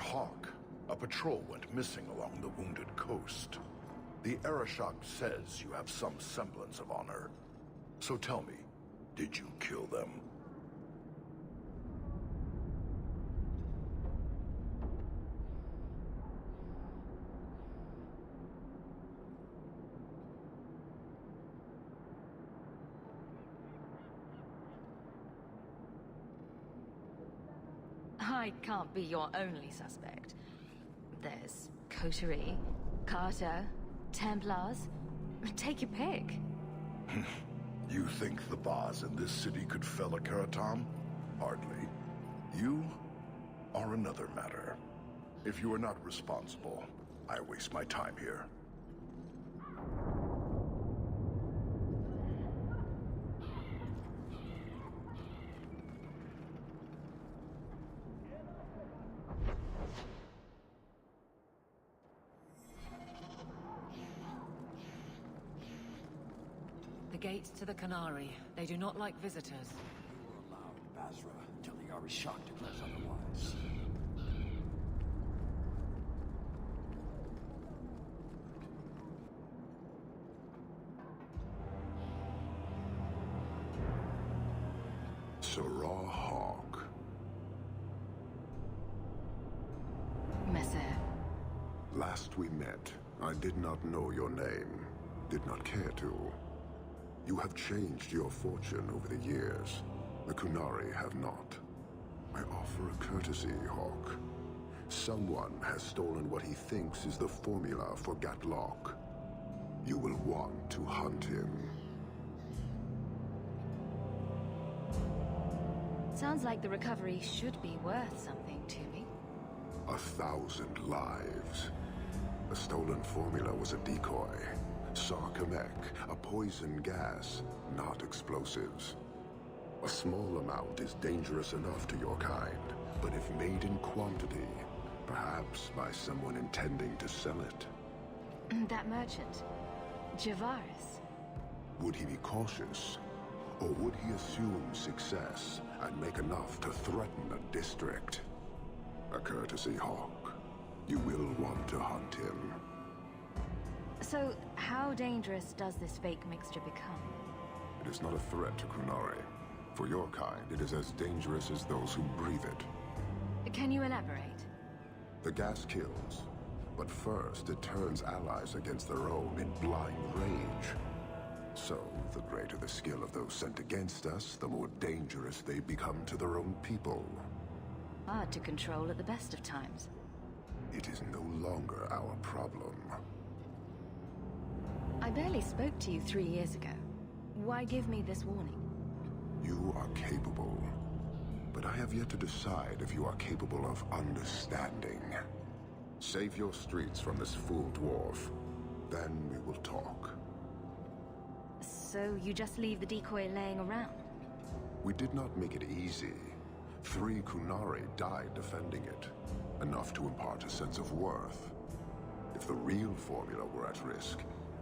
Hawk. A patrol went missing along the wounded coast. The Arashok says you have some semblance of honor. So tell me, did you kill them? I can't be your only suspect. There's Coterie, Carter, Templars. Take your pick. You think the bars in this city could fell a Karatam? Hardly. You are another matter. If you are not responsible, I waste my time here. The gates to the Canary. They do not like visitors. We will allow Basra until the Arashok declares otherwise. Sarah Hawk. Messer. Last we met, I did not know your name. Did not care to. You have changed your fortune over the years. The Kunari have not. I offer a courtesy, Hawk. Someone has stolen what he thinks is the formula for Gatlok. You will want to hunt him. Sounds like the recovery should be worth something to me. 1,000 lives. The stolen formula was a decoy. Sarkamek, a poison gas, not explosives. A small amount is dangerous enough to your kind, but if made in quantity, perhaps by someone intending to sell it. That merchant, Javaris. Would he be cautious? Or would he assume success and make enough to threaten a district? A courtesy, Hawk. You will want to hunt him. So, how dangerous does this fake mixture become? It is not a threat to Kunari. For your kind, it is as dangerous as those who breathe it. Can you elaborate? The gas kills, but first it turns allies against their own in blind rage. So, the greater the skill of those sent against us, the more dangerous they become to their own people. Hard to control at the best of times. It is no longer our problem. I barely spoke to you 3 years ago. Why give me this warning? You are capable, but I have yet to decide if you are capable of understanding. Save your streets from this fool dwarf, then we will talk. So you just leave the decoy laying around? We did not make it easy. 3 Kunari died defending it, enough to impart a sense of worth. If the real formula were at risk,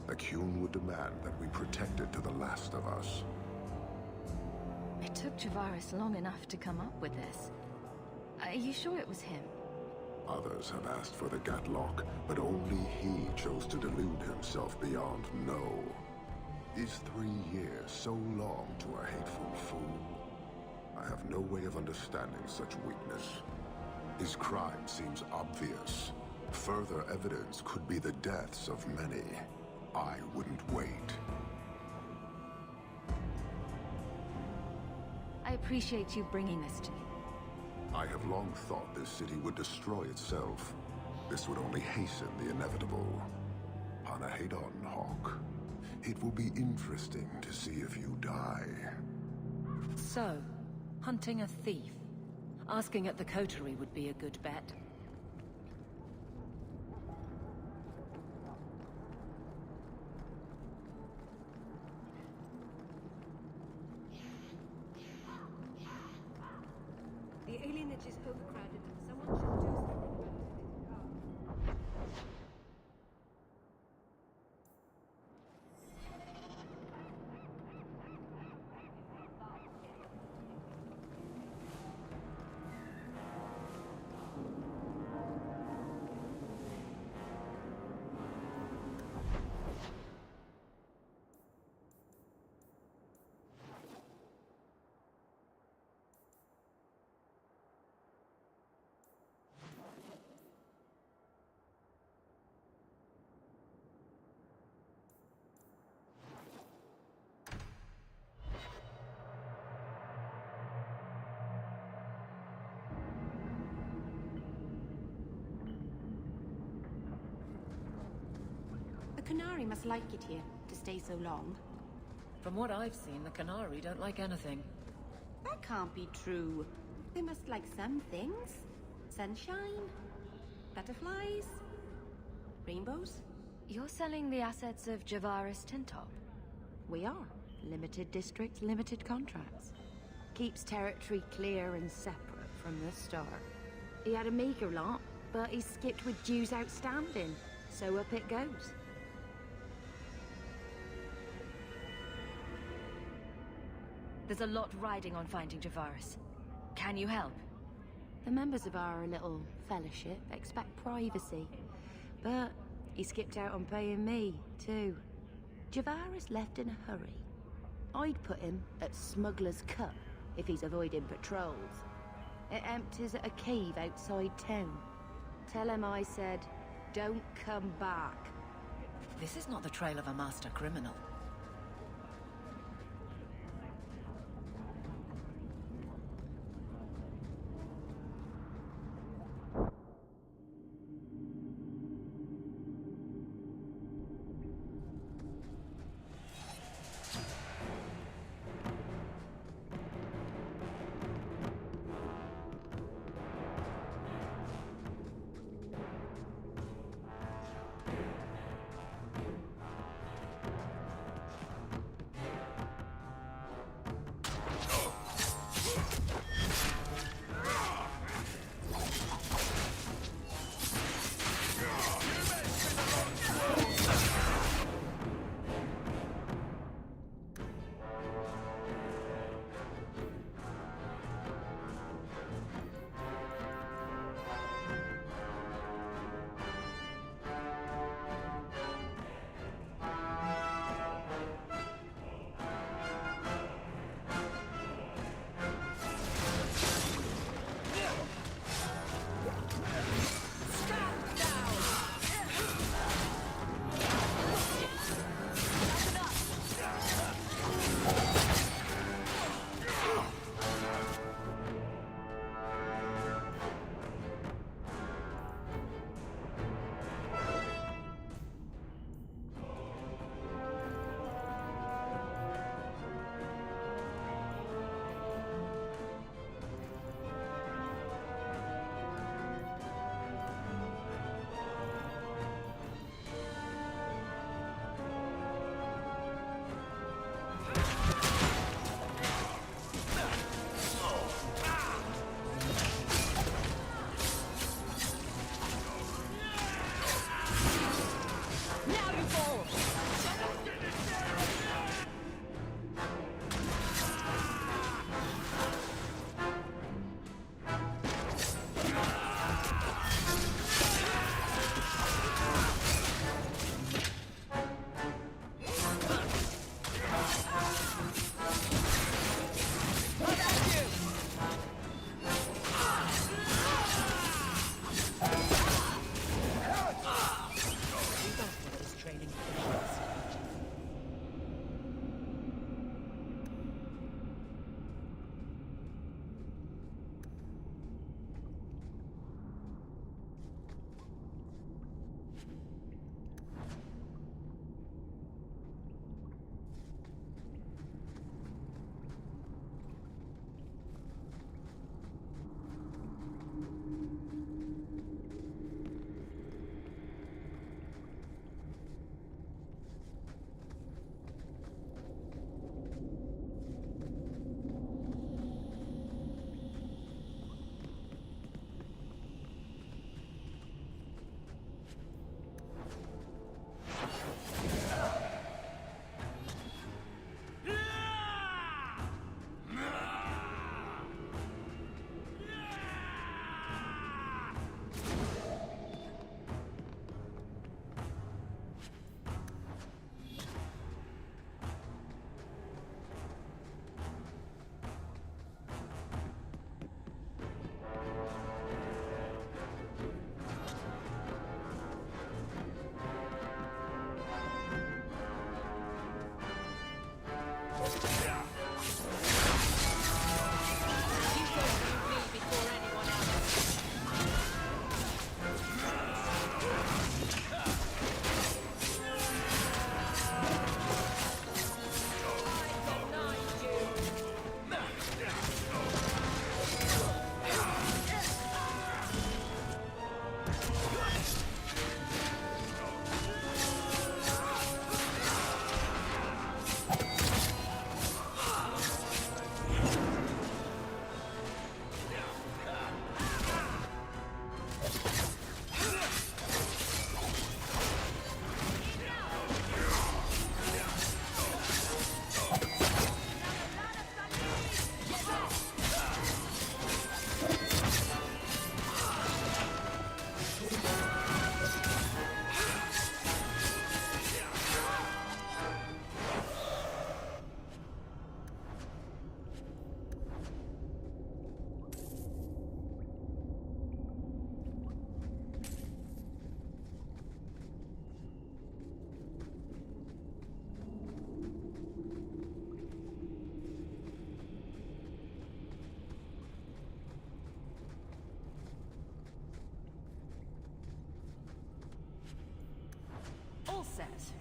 Akun would demand that we protect it to the last of us. It took Javaris long enough to come up with this. Are you sure it was him? Others have asked for the Gatlok, but only he chose to delude himself beyond no. Is 3 years so long to a hateful fool? I have no way of understanding such weakness. His crime seems obvious. Further evidence could be the deaths of many. I wouldn't wait. I appreciate you bringing this to me. I have long thought this city would destroy itself. This would only hasten the inevitable. Panahedon, Hawk. It will be interesting to see if you die. So, hunting a thief. Asking at the coterie would be a good bet. The alienage is overcrowded. Someone should do something about it. Kunari must like it here, to stay so long. From what I've seen, the Canary don't like anything. That can't be true. They must like some things. Sunshine, butterflies, rainbows. You're selling the assets of Javaris Tintop? We are. Limited districts, limited contracts. Keeps territory clear and separate from the start. He had a meager lot, but he skipped with dues outstanding. So up it goes. There's a lot riding on finding Javaris. Can you help? The members of our little fellowship expect privacy. But he skipped out on paying me, too. Javaris left in a hurry. I'd put him at Smuggler's Cut if he's avoiding patrols. It empties at a cave outside town. Tell him I said, don't come back. This is not the trail of a master criminal. says.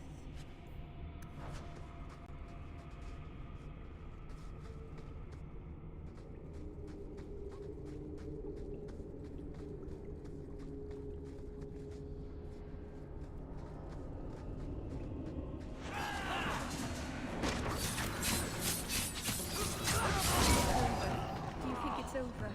Do you think it's over?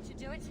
Should do it.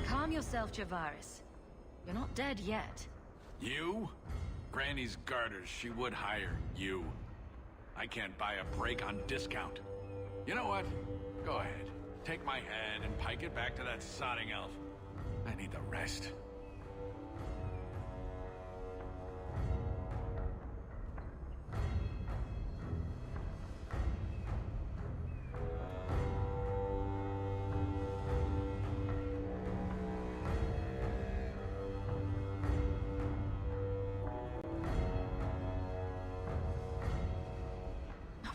Calm yourself, Javaris. You're not dead yet. You? Granny's garters, she would hire you. I can't buy a break on discount. You know what? Go ahead. Take my head and pike it back to that sodding elf. I need the rest.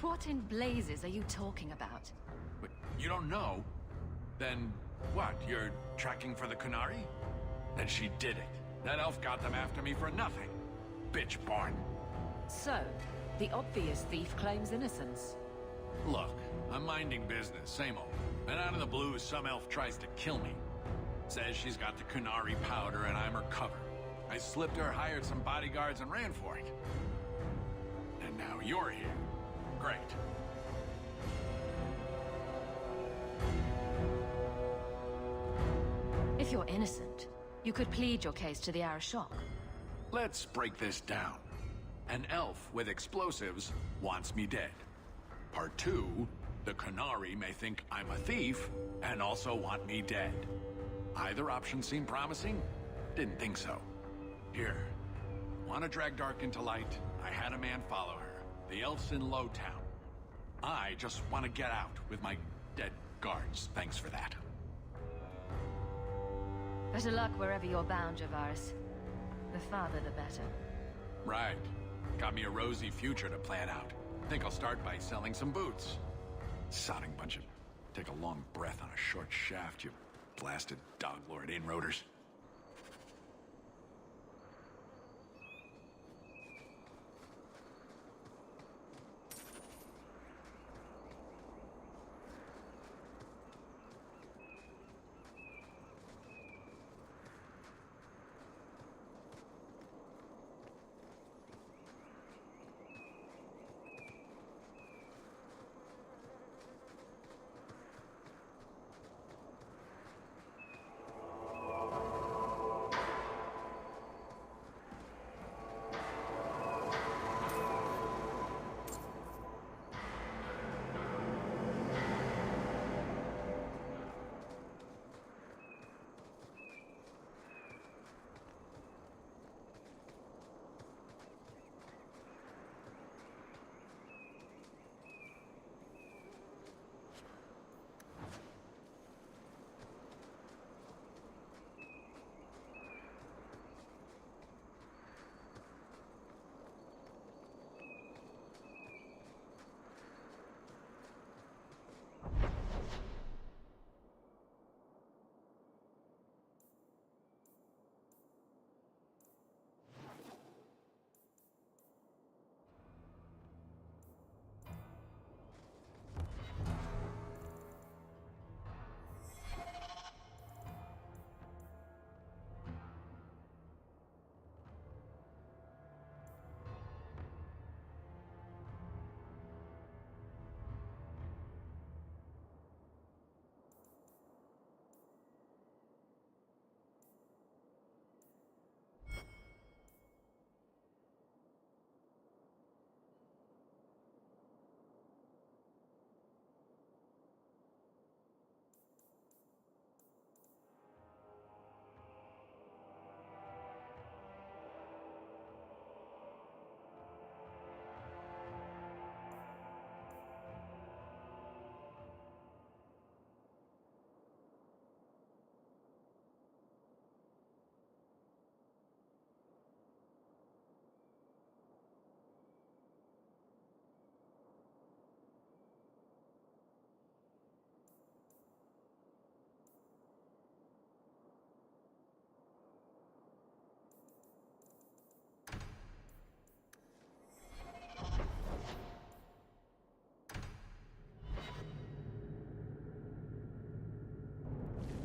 What in blazes are you talking about? But you don't know? Then what? You're tracking for the Kunari? Then she did it. That elf got them after me for nothing. Bitch born. So, the obvious thief claims innocence. Look, I'm minding business, same old. And out of the blue, some elf tries to kill me. Says she's got the Kunari powder and I'm her cover. I slipped her, hired some bodyguards, and ran for it. And now you're here. Great. If you're innocent, you could plead your case to the Arashok. Let's break this down. An elf with explosives wants me dead. Part 2, the Kunari may think I'm a thief and also want me dead. Either option seemed promising? Didn't think so. Here. Want to drag dark into light? I had a man follow her. The elf's in Lowtown. I just want to get out with my dead guards. Thanks for that. Better luck wherever you're bound, Javaris. The farther the better. Right. Got me a rosy future to plan out. Think I'll start by selling some boots. Sodding bunch of... Take a long breath on a short shaft, you blasted dog lord inroaders.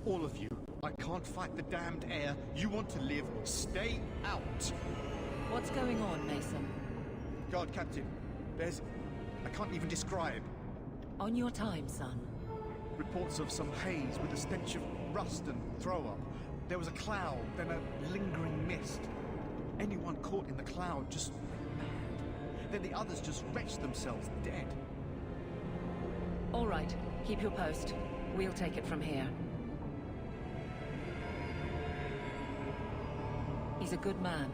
All of you. I can't fight the damned air. You want to live. Stay out. What's going on, Mason? Guard Captain, there's... I can't even describe. On your time, son. Reports of some haze with a stench of rust and throw-up. There was a cloud, then a lingering mist. Anyone caught in the cloud just went mad. Then the others just wretched themselves dead. All right, keep your post. We'll take it from here. He's a good man.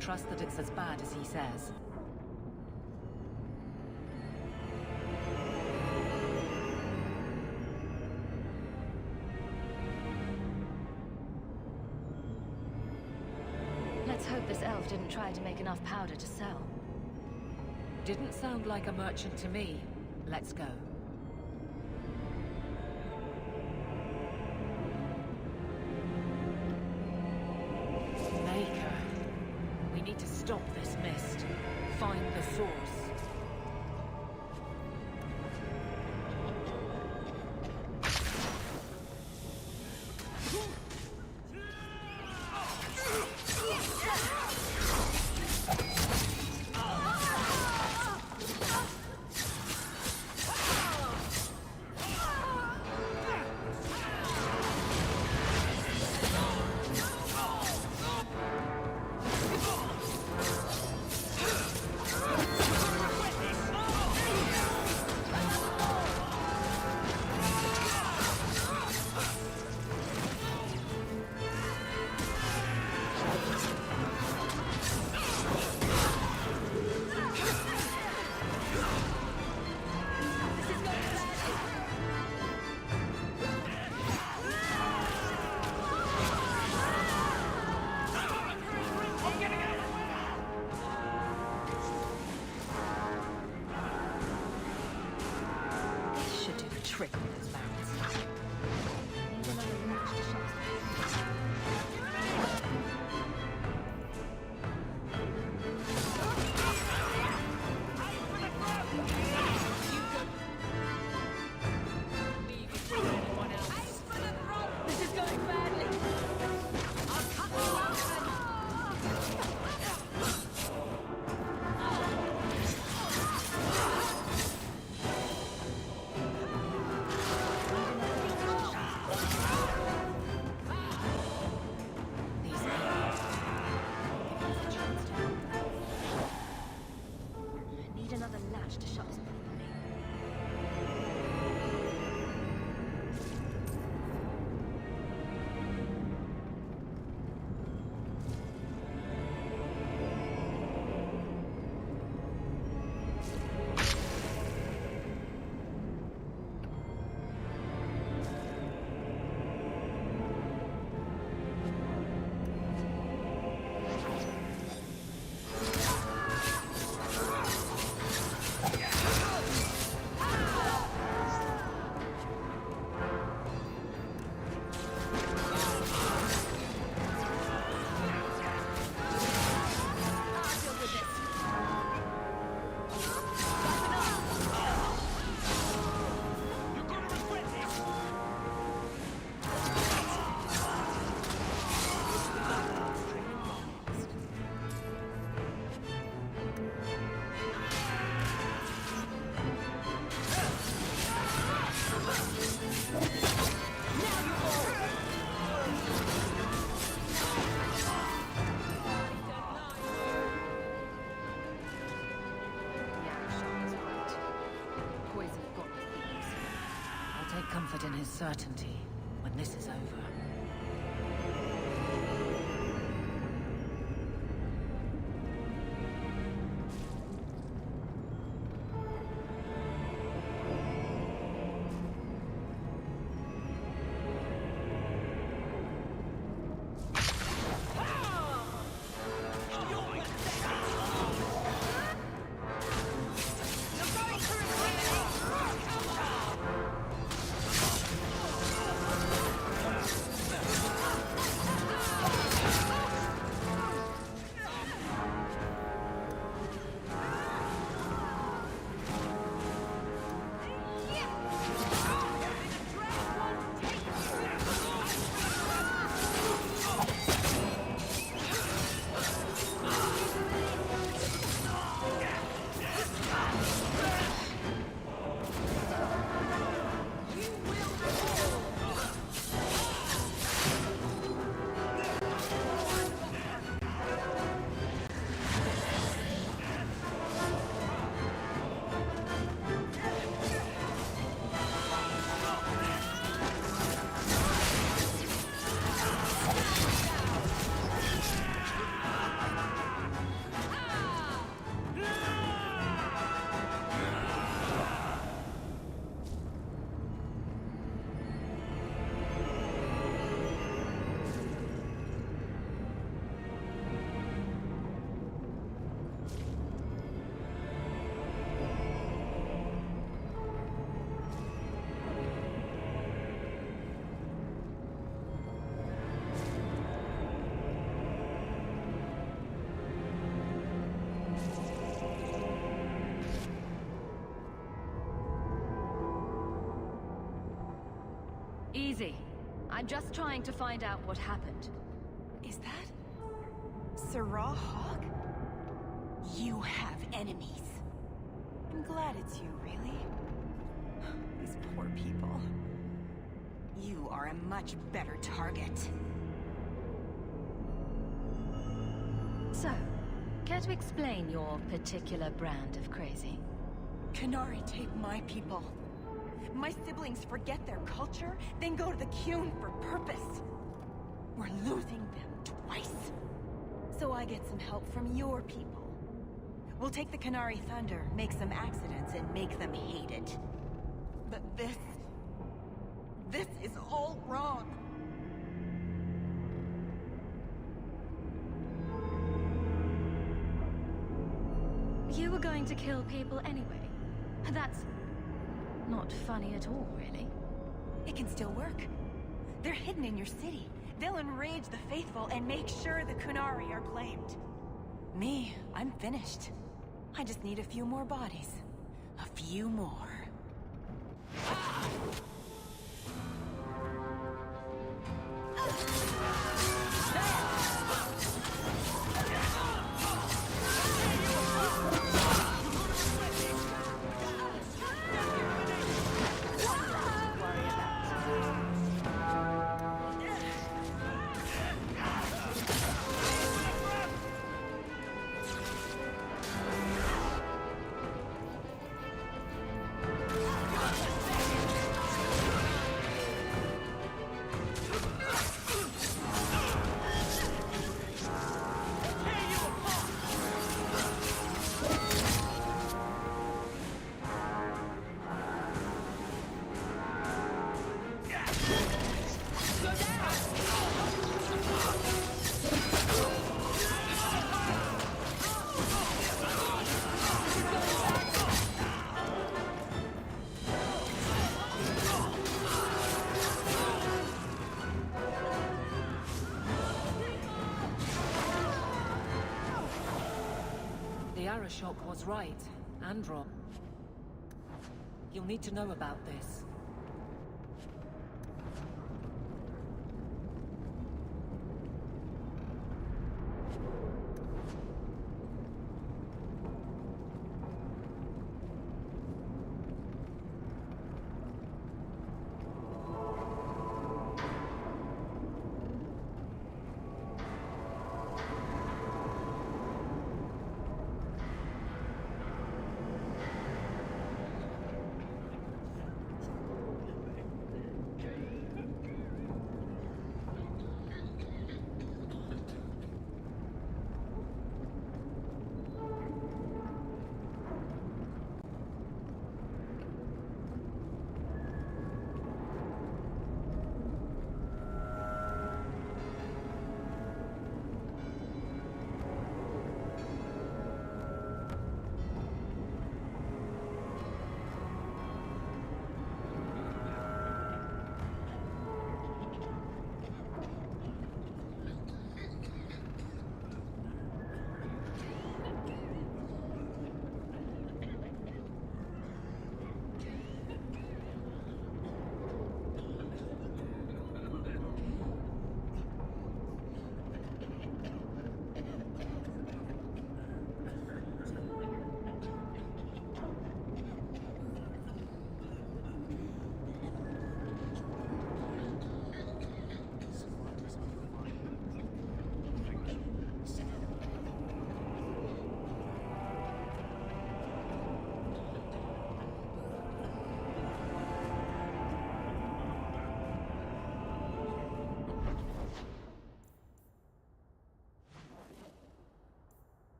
Trust that it's as bad as he says. Let's hope this elf didn't try to make enough powder to sell. Didn't sound like a merchant to me. Let's go. Maker. We need to stop this mist. Find the source. comfort in his certainty when this is over. Easy. I'm just trying to find out what happened. Is that Sarah Hawk? You have enemies. I'm glad it's you, really. These poor people. You are a much better target. So, care to explain your particular brand of crazy? K'nari take my people. My siblings forget their culture, then go to the Qun for purpose. We're losing them twice. So I get some help from your people. We'll take the K'nari Thunder, make some accidents, and make them hate it. But this is all wrong. You were going to kill people anyway. That's not funny at all, really. It can still work. They're hidden in your city. They'll enrage the faithful and make sure the K'nari are blamed. Me, I'm finished. I just need a few more bodies. A few more. Arashok was right, and wrong. You'll need to know about this.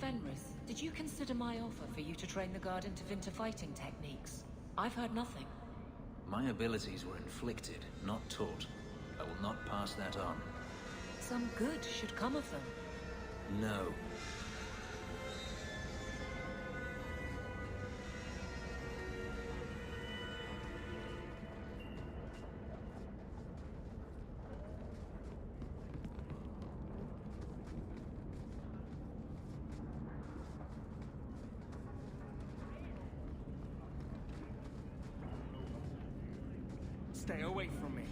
Fenris, did you consider my offer for you to train the guard into Vinter fighting techniques? I've heard nothing. My abilities were inflicted, not taught. I will not pass that on. Some good should come of them. No. Stay away from me.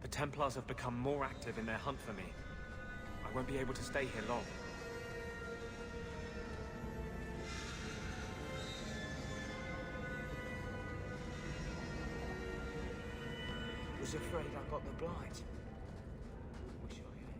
The Templars have become more active in their hunt for me. I won't be able to stay here long. Was afraid I got the blight. Wish I had.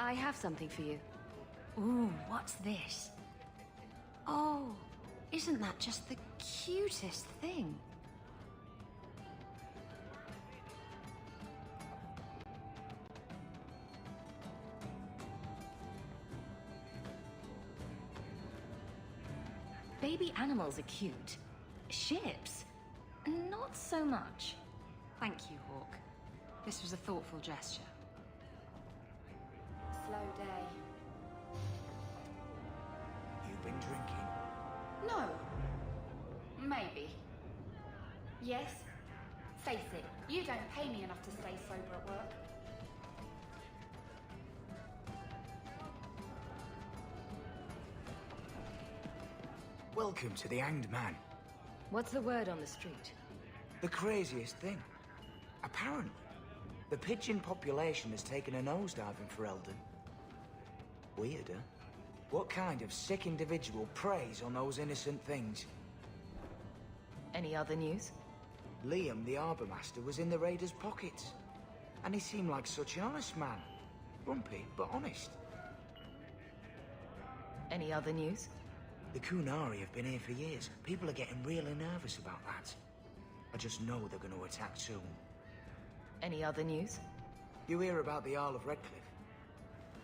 I have something for you. Ooh, what's this? Oh, isn't that just the cutest thing? Baby animals are cute. Ships? Not so much. Thank you, Hawk. This was a thoughtful gesture. Slow day. You've been drinking? No. Maybe. Yes. Face it, you don't pay me enough to stay sober at work. Welcome to the Hanged Man. What's the word on the street? The craziest thing. Apparently, the pigeon population has taken a nosediving for Eldon. Weird, huh? What kind of sick individual preys on those innocent things? Any other news? Liam, the Harbour Master, was in the raiders' pockets. And he seemed like such an honest man. Grumpy, but honest. Any other news? The Kunari have been here for years. People are getting really nervous about that. I just know they're going to attack soon. Any other news? You hear about the Earl of Redcliffe?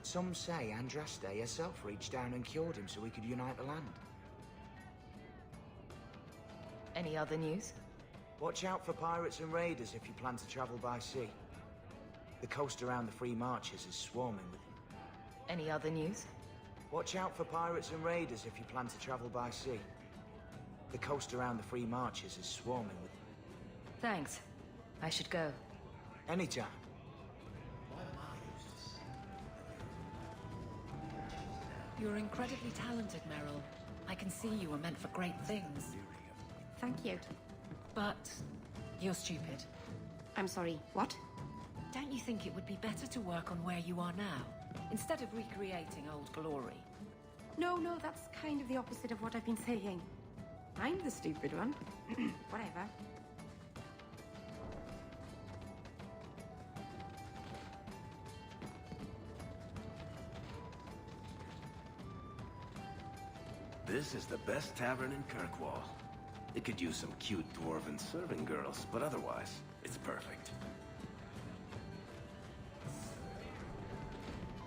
Some say Andraste herself reached down and cured him so he could unite the land. Any other news? Watch out for pirates and raiders if you plan to travel by sea. The coast around the Free Marches is swarming with them. Any other news? Watch out for pirates and raiders if you plan to travel by sea. The coast around the Free Marches is swarming with them. Thanks. I should go. Anytime. You're incredibly talented, Meryl. I can see you were meant for great things. Thank you. But you're stupid. I'm sorry, what? Don't you think it would be better to work on where you are now, instead of recreating old glory? No, that's kind of the opposite of what I've been saying. I'm the stupid one. Whatever. This is the best tavern in Kirkwall. It could use some cute dwarven serving girls, but otherwise, it's perfect.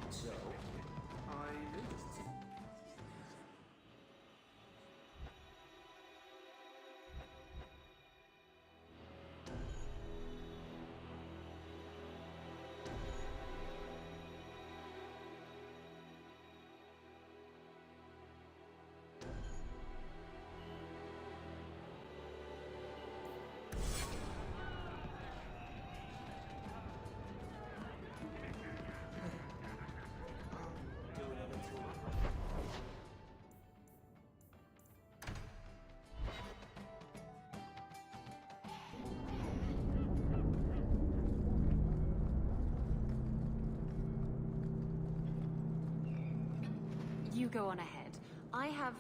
So, I noticed. You go on ahead. I have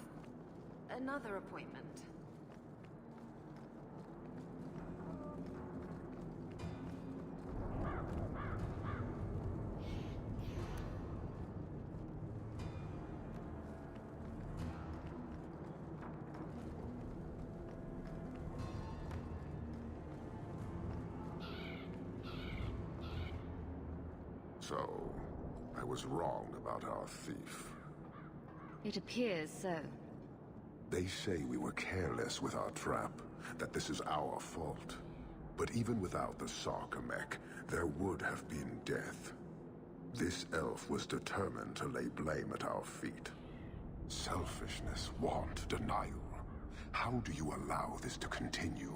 another appointment. So, I was wrong about our thief. It appears so. They say we were careless with our trap, that this is our fault. But even without the Sarkamech, there would have been death. This elf was determined to lay blame at our feet. Selfishness, want, denial. How do you allow this to continue?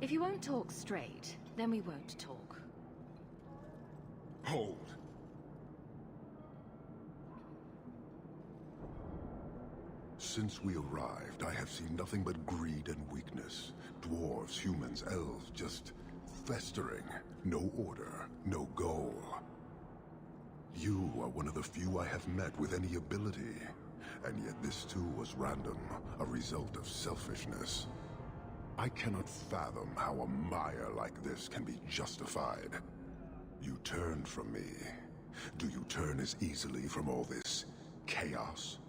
If you won't talk straight, then we won't talk. Hold. Since we arrived, I have seen nothing but greed and weakness. Dwarves, humans, elves, just festering. No order, no goal. You are one of the few I have met with any ability. And yet this too was random, a result of selfishness. I cannot fathom how a mire like this can be justified. You turned from me. Do you turn as easily from all this chaos?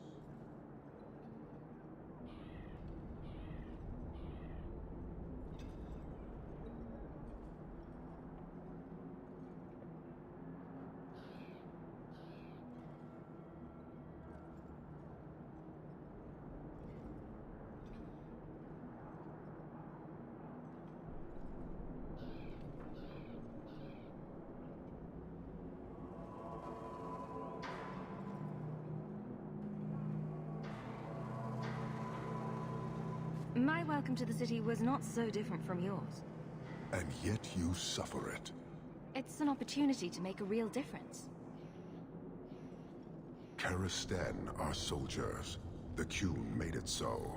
My welcome to the city was not so different from yours. And yet you suffer it. It's an opportunity to make a real difference. Karastan are soldiers. The Qun made it so.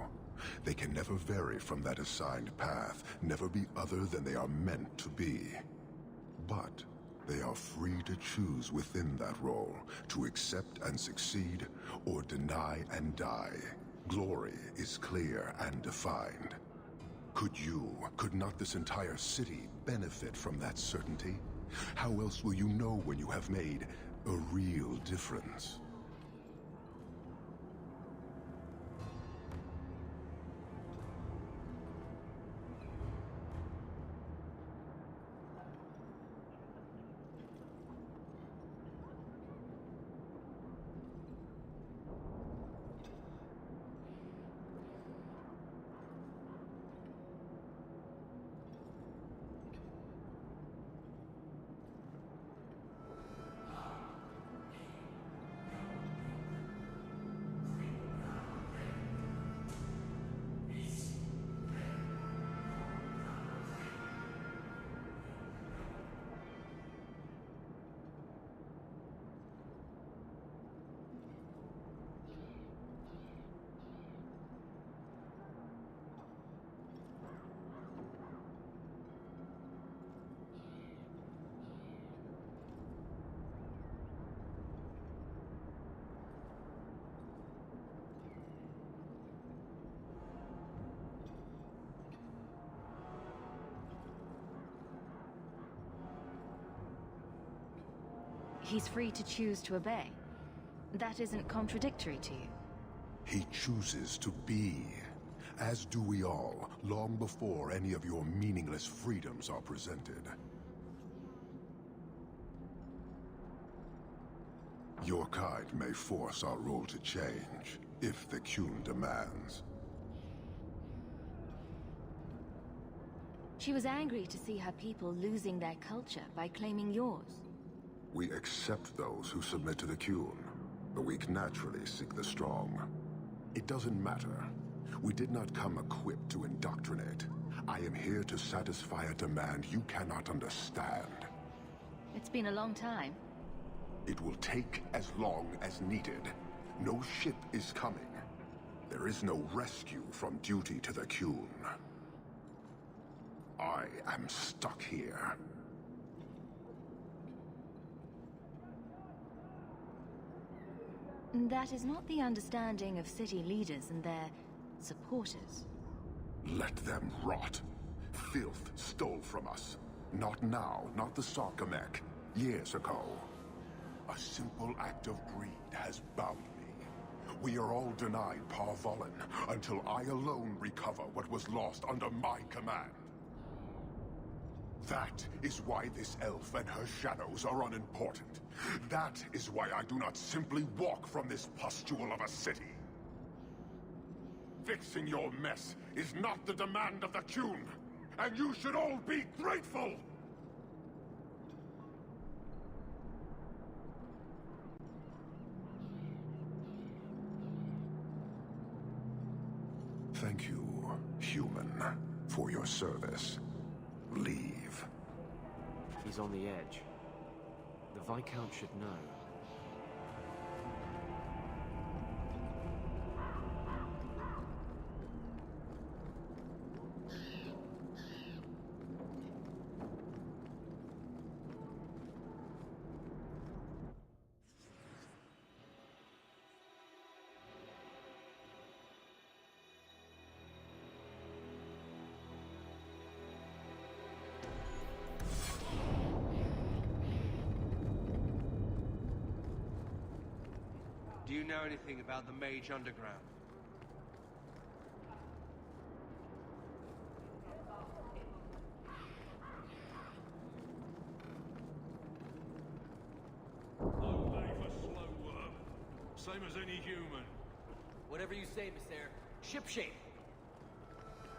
They can never vary from that assigned path, never be other than they are meant to be. But they are free to choose within that role, to accept and succeed, or deny and die. Glory is clear and defined. Could not this entire city benefit from that certainty? How else will you know when you have made a real difference? He's free to choose to obey. That isn't contradictory to you. He chooses to be, as do we all, long before any of your meaningless freedoms are presented. Your kind may force our rule to change, if the Qun demands. She was angry to see her people losing their culture by claiming yours. We accept those who submit to the Qun. The weak naturally seek the strong. It doesn't matter. We did not come equipped to indoctrinate. I am here to satisfy a demand you cannot understand. It's been a long time. It will take as long as needed. No ship is coming. There is no rescue from duty to the Qun. I am stuck here. That is not the understanding of city leaders and their supporters. Let them rot. Filth stole from us. Not now, not the Sarkamek. Years ago. A simple act of greed has bound me. We are all denied Parvolin until I alone recover what was lost under my command. That is why this elf and her shadows are unimportant. That is why I do not simply walk from this pustule of a city. Fixing your mess is not the demand of the Qun, and you should all be grateful! Thank you, human, for your service. Leave. He's on the edge. The Viscount should know. Do you know anything about the Mage Underground? No pay for slow work. Same as any human. Whatever you say, Miss Air. Shipshape.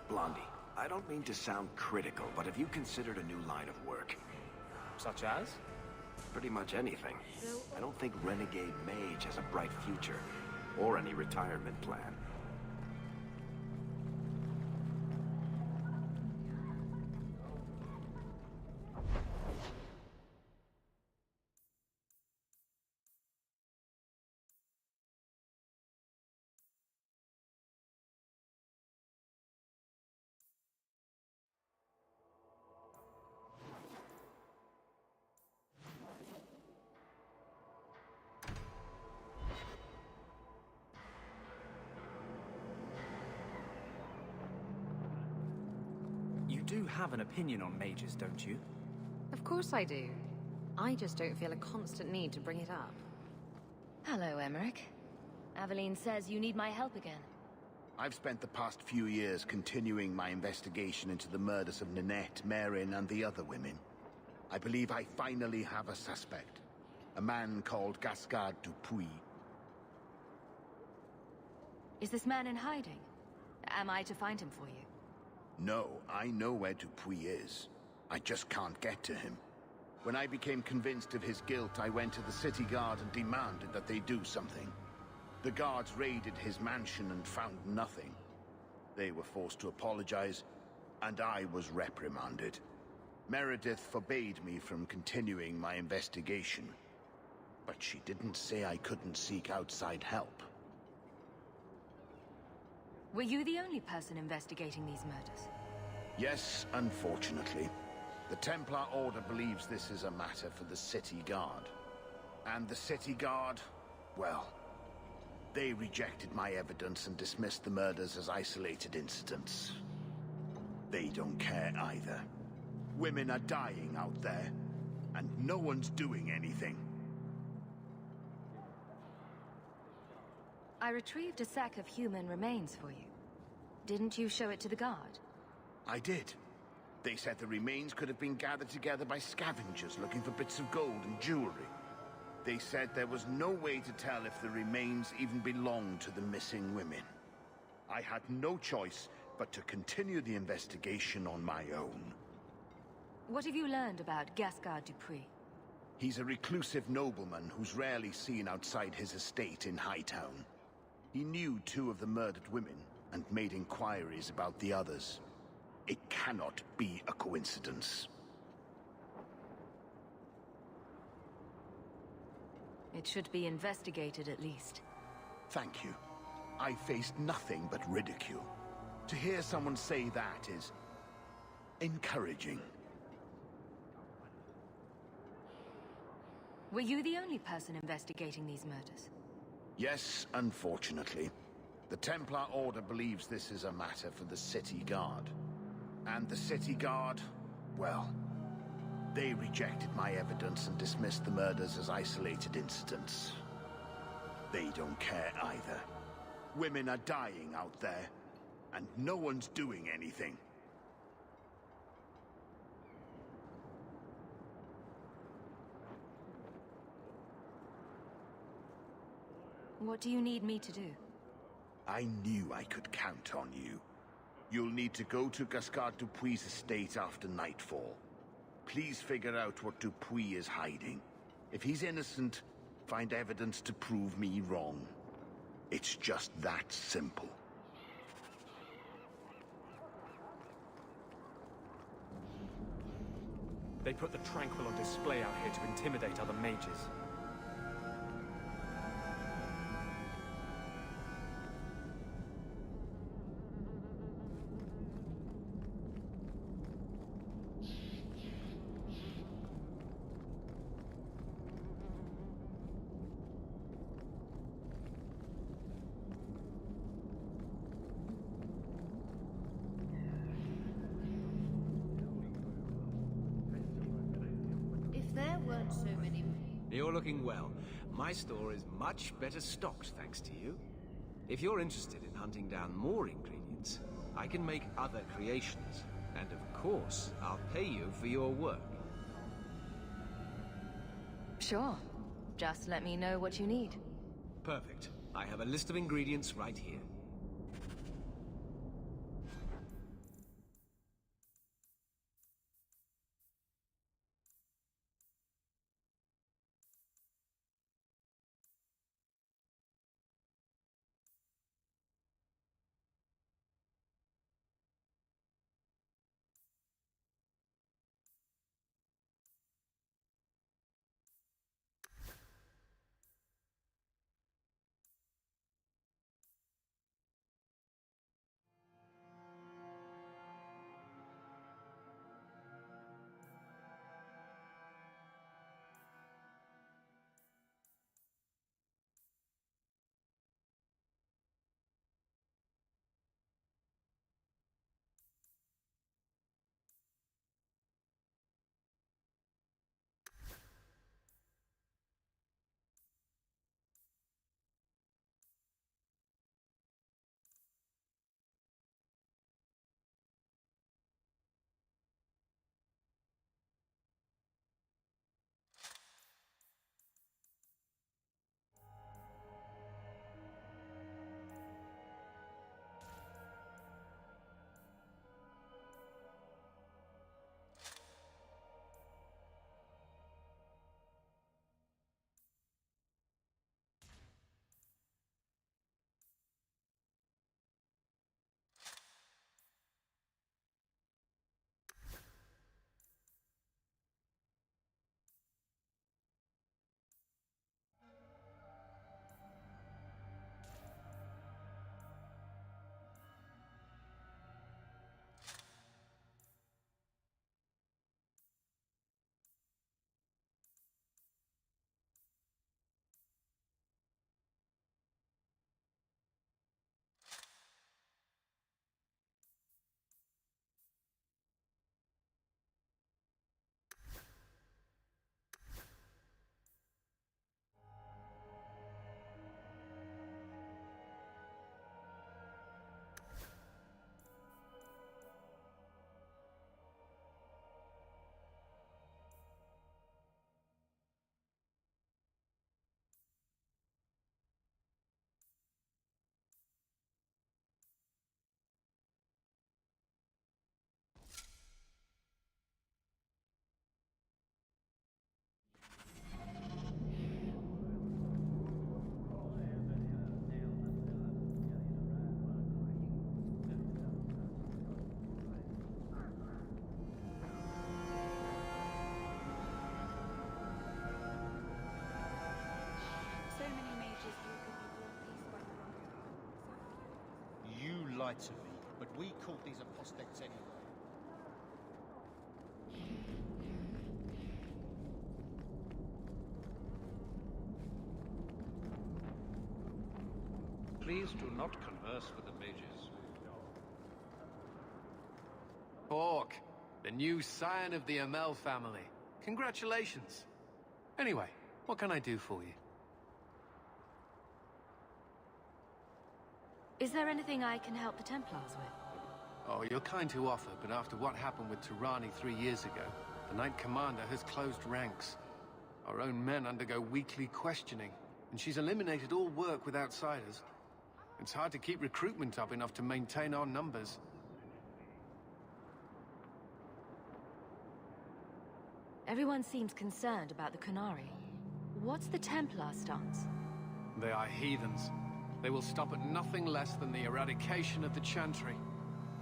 Blondie, I don't mean to sound critical, but have you considered a new line of work? Such as? Pretty much anything. I don't think Renegade Mage has a bright future, or any retirement plan. You do have an opinion on mages, don't you? Of course I do. I just don't feel a constant need to bring it up. Hello, Emmerich. Aveline says you need my help again. I've spent the past few years continuing my investigation into the murders of Ninette, Marin, and the other women. I believe I finally have a suspect. A man called Gascard Dupuis. Is this man in hiding? Am I to find him for you? No, I know where Dupuis is. I just can't get to him. When I became convinced of his guilt, I went to the city guard and demanded that they do something. The guards raided his mansion and found nothing. They were forced to apologize, and I was reprimanded. Meredith forbade me from continuing my investigation. But she didn't say I couldn't seek outside help. Were you the only person investigating these murders? Yes, unfortunately. The Templar Order believes this is a matter for the City Guard. And the City Guard, well, they rejected my evidence and dismissed the murders as isolated incidents. They don't care either. Women are dying out there, and no one's doing anything. I retrieved a sack of human remains for you. Didn't you show it to the guard? I did. They said the remains could have been gathered together by scavengers looking for bits of gold and jewelry. They said there was no way to tell if the remains even belonged to the missing women. I had no choice but to continue the investigation on my own. What have you learned about Gascard Dupree? He's a reclusive nobleman who's rarely seen outside his estate in Hightown. He knew 2 of the murdered women and made inquiries about the others. It cannot be a coincidence. It should be investigated at least. Thank you. I faced nothing but ridicule. To hear someone say that is encouraging. Were you the only person investigating these murders? Yes, unfortunately. The Templar Order believes this is a matter for the City Guard. And the City Guard, well, they rejected my evidence and dismissed the murders as isolated incidents. They don't care either. Women are dying out there, and no one's doing anything. What do you need me to do? I knew I could count on you. You'll need to go to Gascard Dupuis' estate after nightfall. Please figure out what Dupuis is hiding. If he's innocent, find evidence to prove me wrong. It's just that simple. They put the Tranquil on display out here to intimidate other mages. You're looking well. My store is much better stocked, thanks to you. If you're interested in hunting down more ingredients, I can make other creations. And of course, I'll pay you for your work. Sure. Just let me know what you need. Perfect. I have a list of ingredients right here. lied to me, but we caught these apostates anyway. Please do not converse with the mages. Hawk, the new scion of the ML family. Congratulations. Anyway, what can I do for you? Is there anything I can help the Templars with? Oh, you're kind to offer, but after what happened with Tirani 3 years ago, the Knight Commander has closed ranks. Our own men undergo weekly questioning, and she's eliminated all work with outsiders. It's hard to keep recruitment up enough to maintain our numbers. Everyone seems concerned about the Kunari. What's the Templar stance? They are heathens. They will stop at nothing less than the eradication of the Chantry.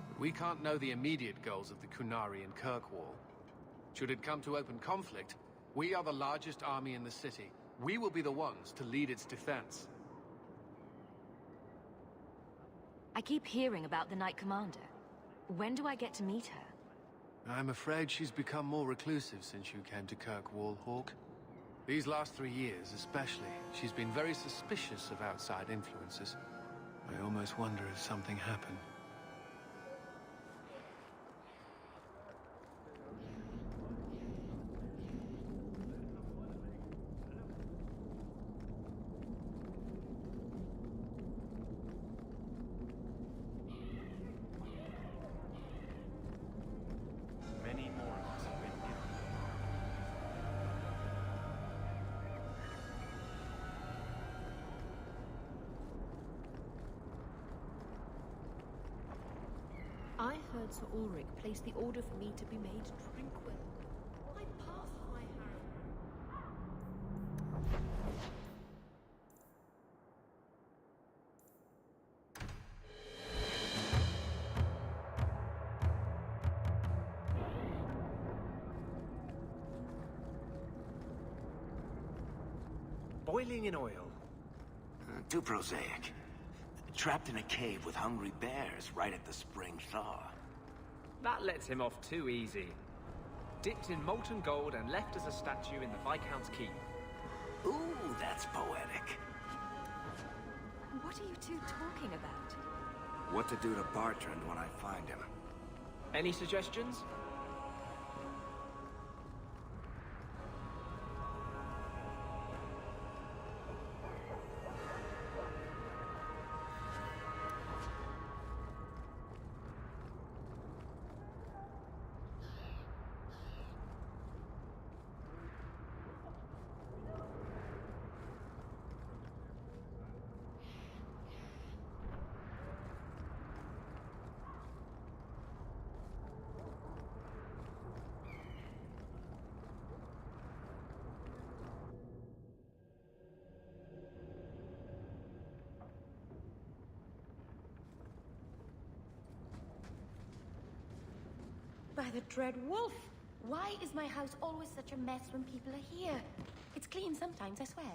But we can't know the immediate goals of the Kunari in Kirkwall. Should it come to open conflict, we are the largest army in the city. We will be the ones to lead its defense. I keep hearing about the Knight Commander. When do I get to meet her? I'm afraid she's become more reclusive since you came to Kirkwall, Hawk. These last 3 years, especially, she's been very suspicious of outside influences. I almost wonder if something happened. I heard Sir Ulrich place the order for me to be made tranquil. I passed my hand. Boiling in oil. Too prosaic. Trapped in a cave with hungry bears right at the spring thaw. That lets him off too easy. Dipped in molten gold and left as a statue in the Viscount's keep. Ooh, that's poetic. What are you two talking about? What to do to Bartrand when I find him. Any suggestions? By the dread wolf! Why is my house always such a mess when people are here? It's clean sometimes, I swear.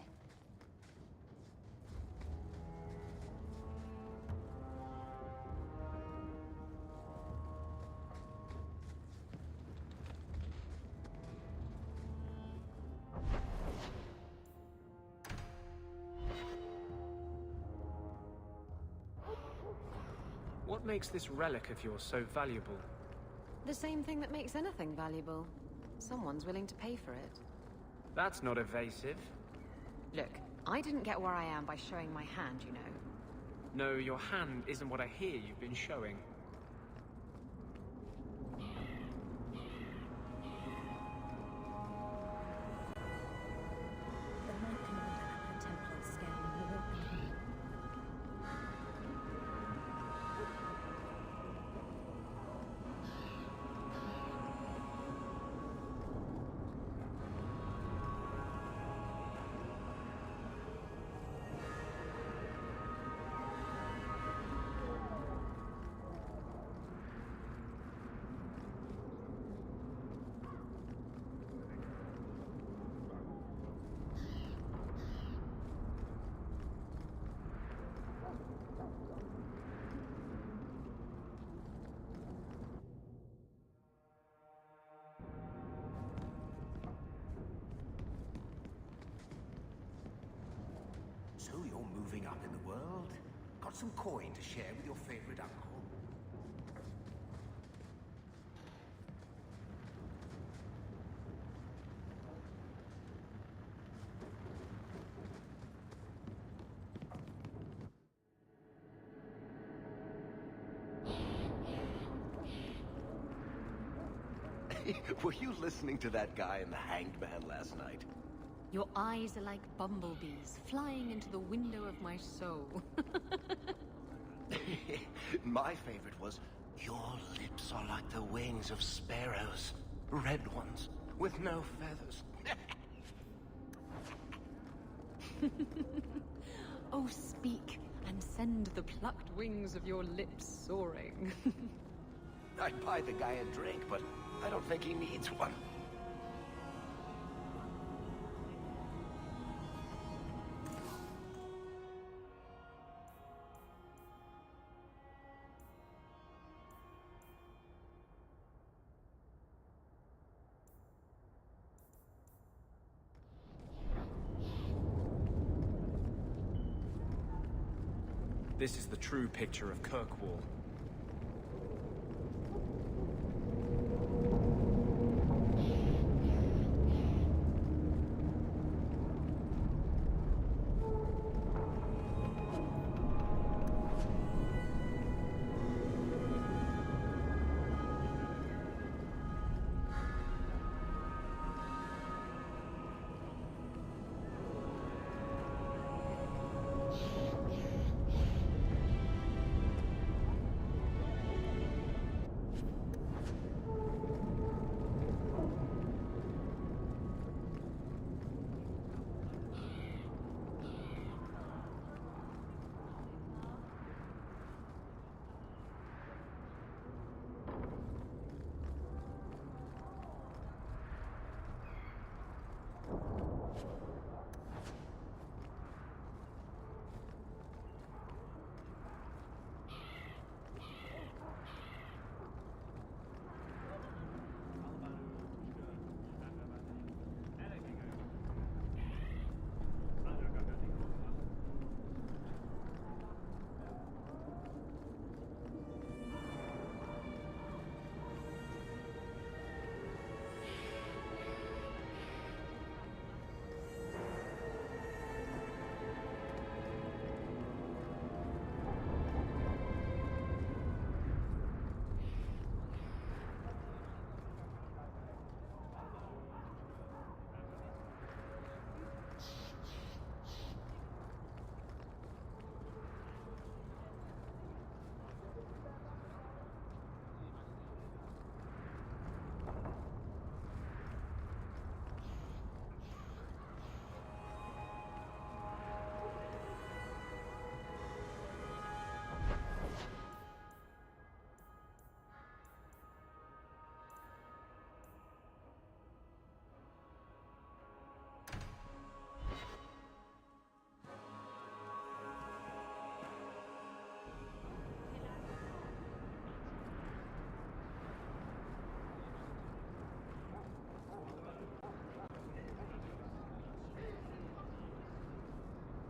What makes this relic of yours so valuable? The same thing that makes anything valuable. Someone's willing to pay for it. That's not evasive. Look, I didn't get where I am by showing my hand, you know. No, your hand isn't what I hear you've been showing. moving up in the world? Got some coin to share with your favorite uncle? Were you listening to that guy in the Hanged Man last night? Your eyes are like bumblebees flying into the window of my soul. My favorite was, your lips are like the wings of sparrows. Red ones, with no feathers. Oh, speak, and send the plucked wings of your lips soaring. I'd buy the guy a drink, but I don't think he needs one. This is the true picture of Kirkwall.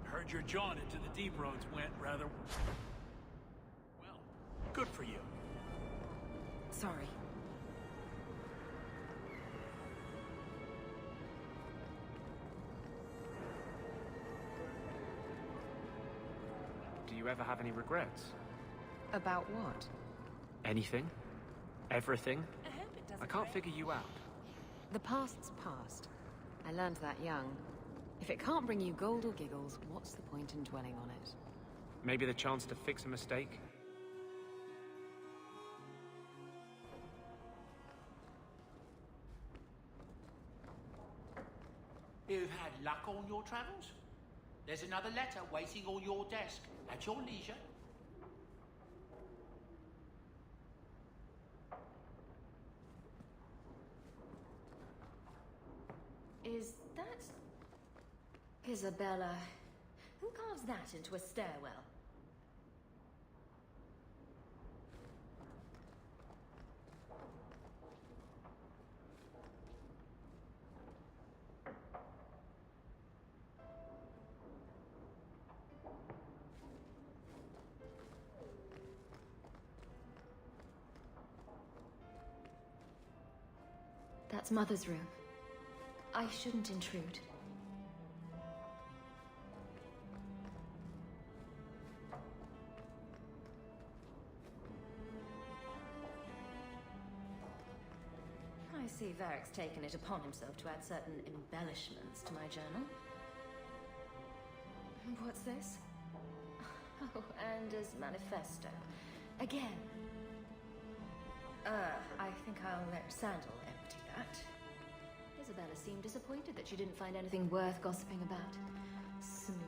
Heard your jaunt into the deep roads went rather... well. Good for you. Sorry. Do you ever have any regrets? About what? Anything? Everything? I can't figure you out. The past's past. I learned that young. If it can't bring you gold or giggles, what's the point in dwelling on it? Maybe the chance to fix a mistake? You've had luck on your travels? There's another letter waiting on your desk at your leisure. Is that... Isabella? Who carves that into a stairwell? That's Mother's room. I shouldn't intrude. I see Varric's taken it upon himself to add certain embellishments to my journal. What's this? Oh, Anders' manifesto. Again. I think I'll let Sandal empty that. Isabella seemed disappointed that she didn't find anything worth gossiping about. Snoop.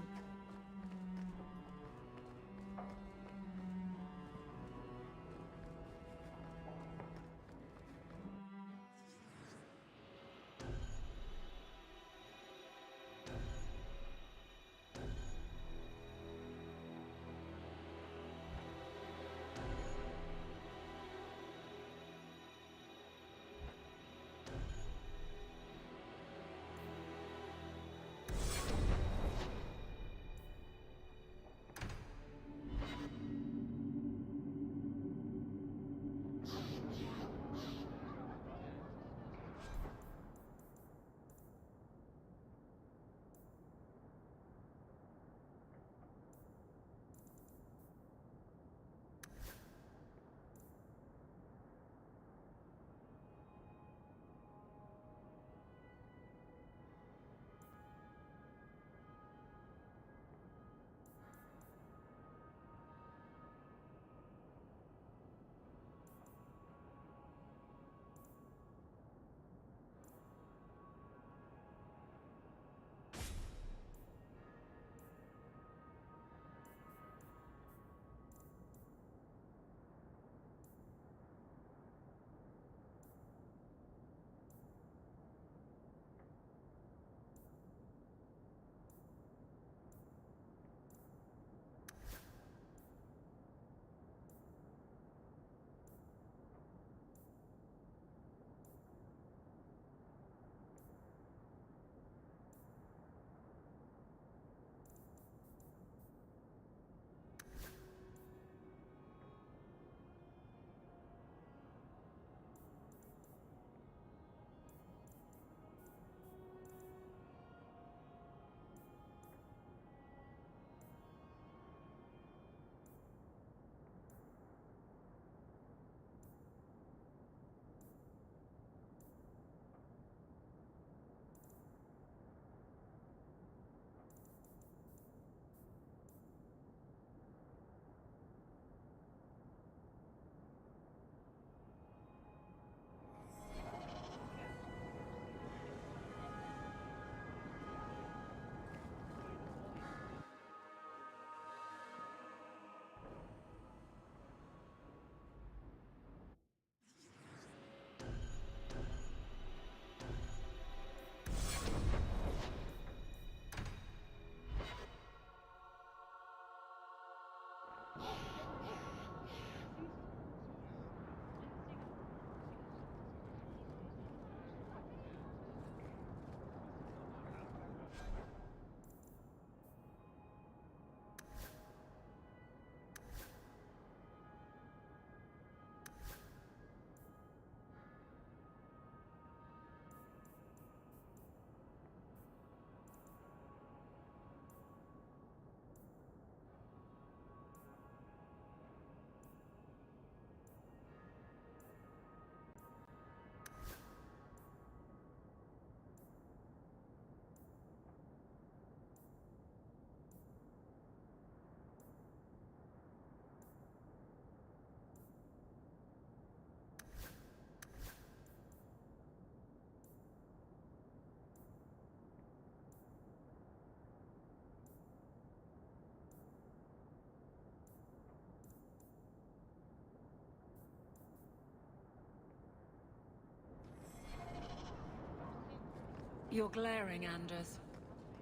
You're glaring, Anders.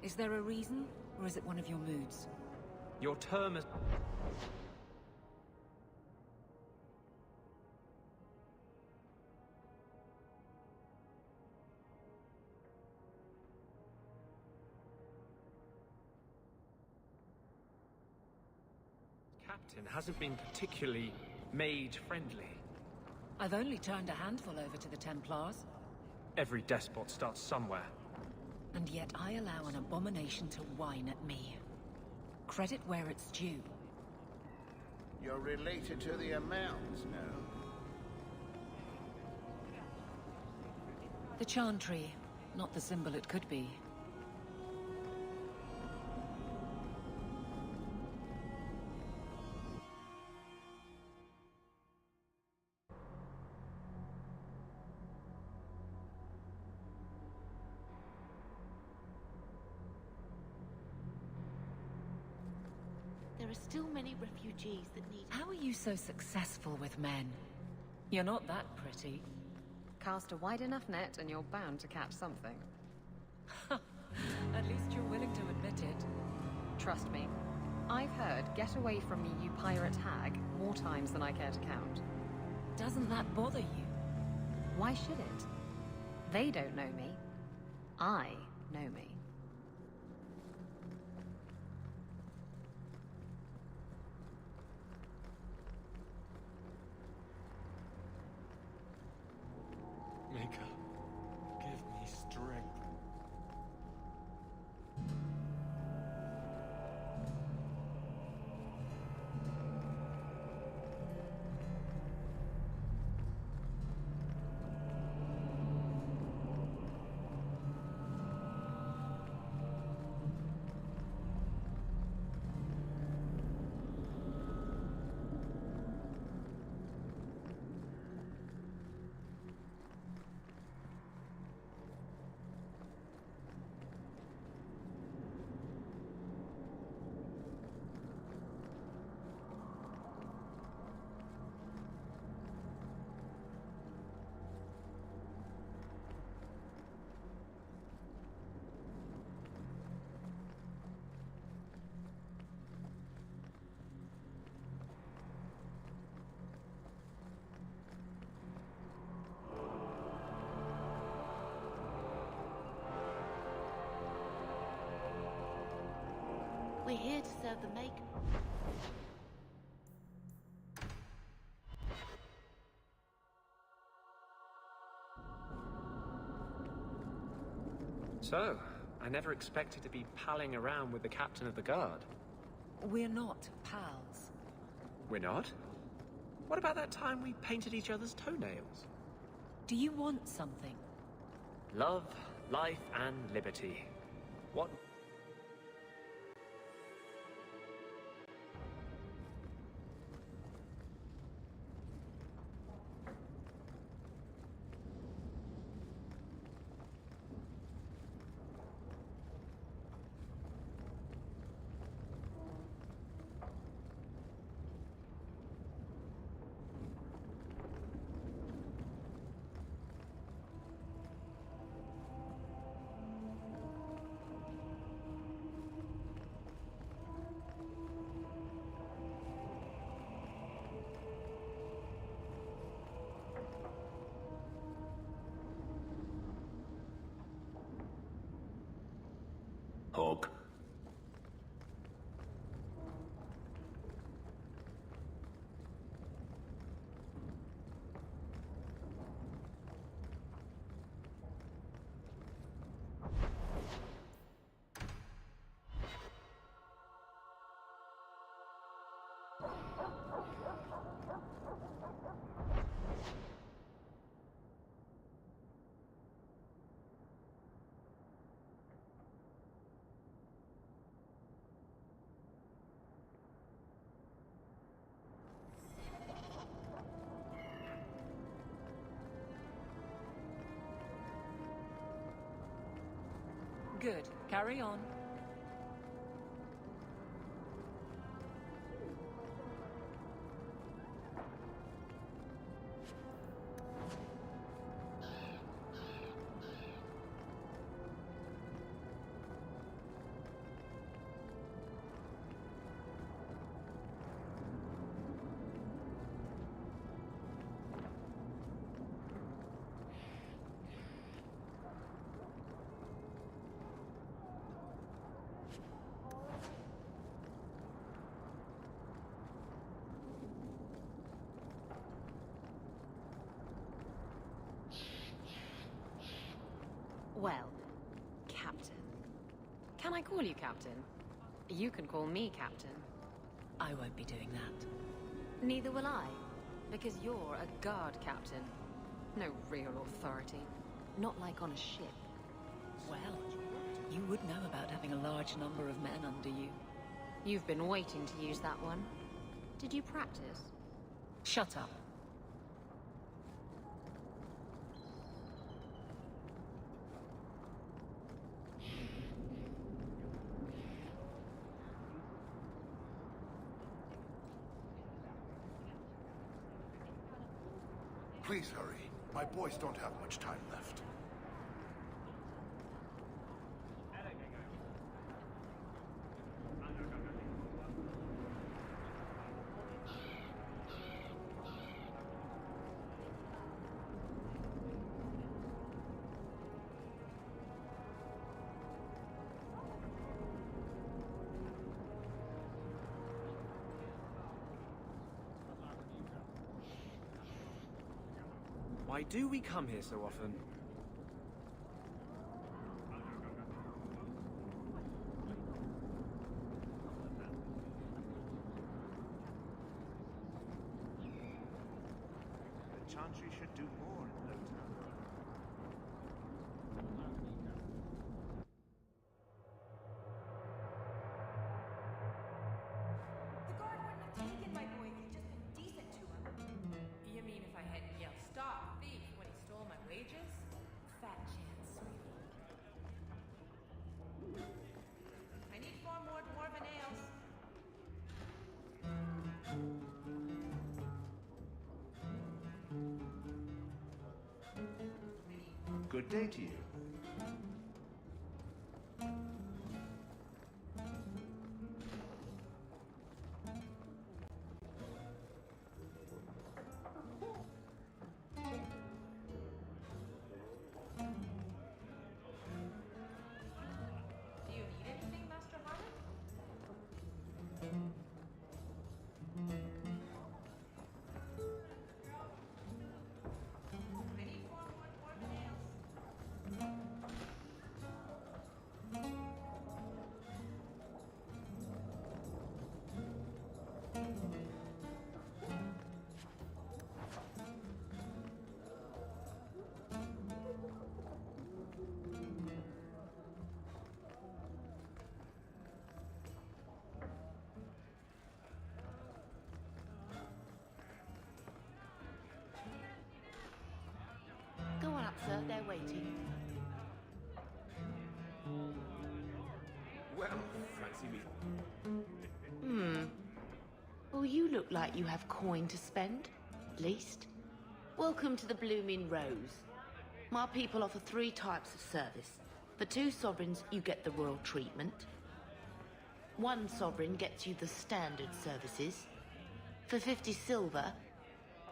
Is there a reason, or is it one of your moods? Your term as... Captain hasn't been particularly maid-friendly. I've only turned a handful over to the Templars. Every despot starts somewhere. And yet I allow an abomination to whine at me. Credit where it's due. You're related to the amounts, no? The Chantry, not the symbol it could be. There are still many refugees that need... How are you so successful with men? You're not that pretty. Cast a wide enough net and you're bound to catch something. At least you're willing to admit it. Trust me. I've heard, "Get away from me, you pirate hag," more times than I care to count. Doesn't that bother you? Why should it? They don't know me. I know me. Mika, give me strength. We're here to serve the make. So, I never expected to be palling around with the captain of the guard. We're not pals. We're not? What about that time we painted each other's toenails? Do you want something? Love, life, and liberty. What? Hawk. Good. Carry on. Well, Captain. Can I call you Captain? You can call me Captain. I won't be doing that. Neither will I, because you're a guard captain. No real authority. Not like on a ship. Well, you would know about having a large number of men under you. You've been waiting to use that one. Did you practice? Shut up. Please hurry. My boys don't have much time left. Why do we come here so often? The Chantry should do more in no time. The guard wouldn't have taken my boy if he'd just been decent to him. You mean if I hadn't yelled, "Stop, thief," when he stole my wages? Fat chance, sweetie. I need 4 more dwarven ales. Good day to you. Do you need anything, Master Harmon? I need 4 more dwarven ales. Go on up, sir. They're waiting. Well, fancy me. Well, you look like you have coin to spend, at least. Welcome to the Blooming Rose. My people offer 3 types of service. For 2 sovereigns, you get the royal treatment. 1 sovereign gets you the standard services. For 50 silver,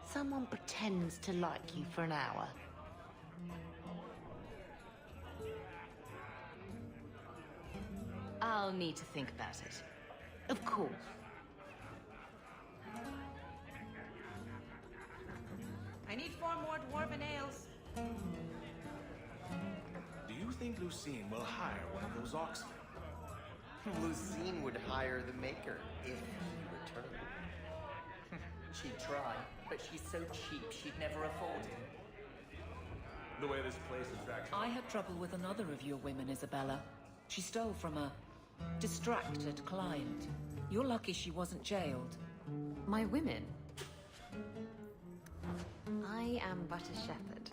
someone pretends to like you for an hour. I'll need to think about it. Of course. I need 4 more dwarven ales. Do you think Lucine will hire one of those oxen? Lucine would hire the maker if he returned. She'd try, but she's so cheap she'd never afford it. The way this place is actually... I had trouble with another of your women, Isabella. She stole from a distracted client. You're lucky she wasn't jailed. My women? I am but a shepherd.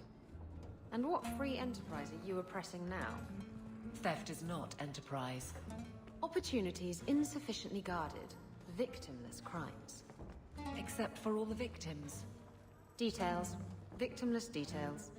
And what free enterprise are you oppressing now? Theft is not enterprise. Opportunities insufficiently guarded. Victimless crimes. Except for all the victims. Details. Victimless details.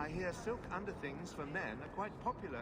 I hear silk underthings for men are quite popular.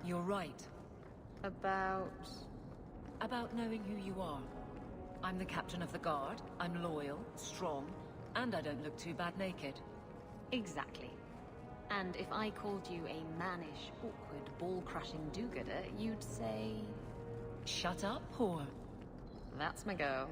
You're right. About knowing who you are. I'm the captain of the guard, I'm loyal, strong, and I don't look too bad naked. Exactly. And if I called you a mannish, awkward, ball-crushing do-gooder, you'd say... Shut up, whore. That's my go.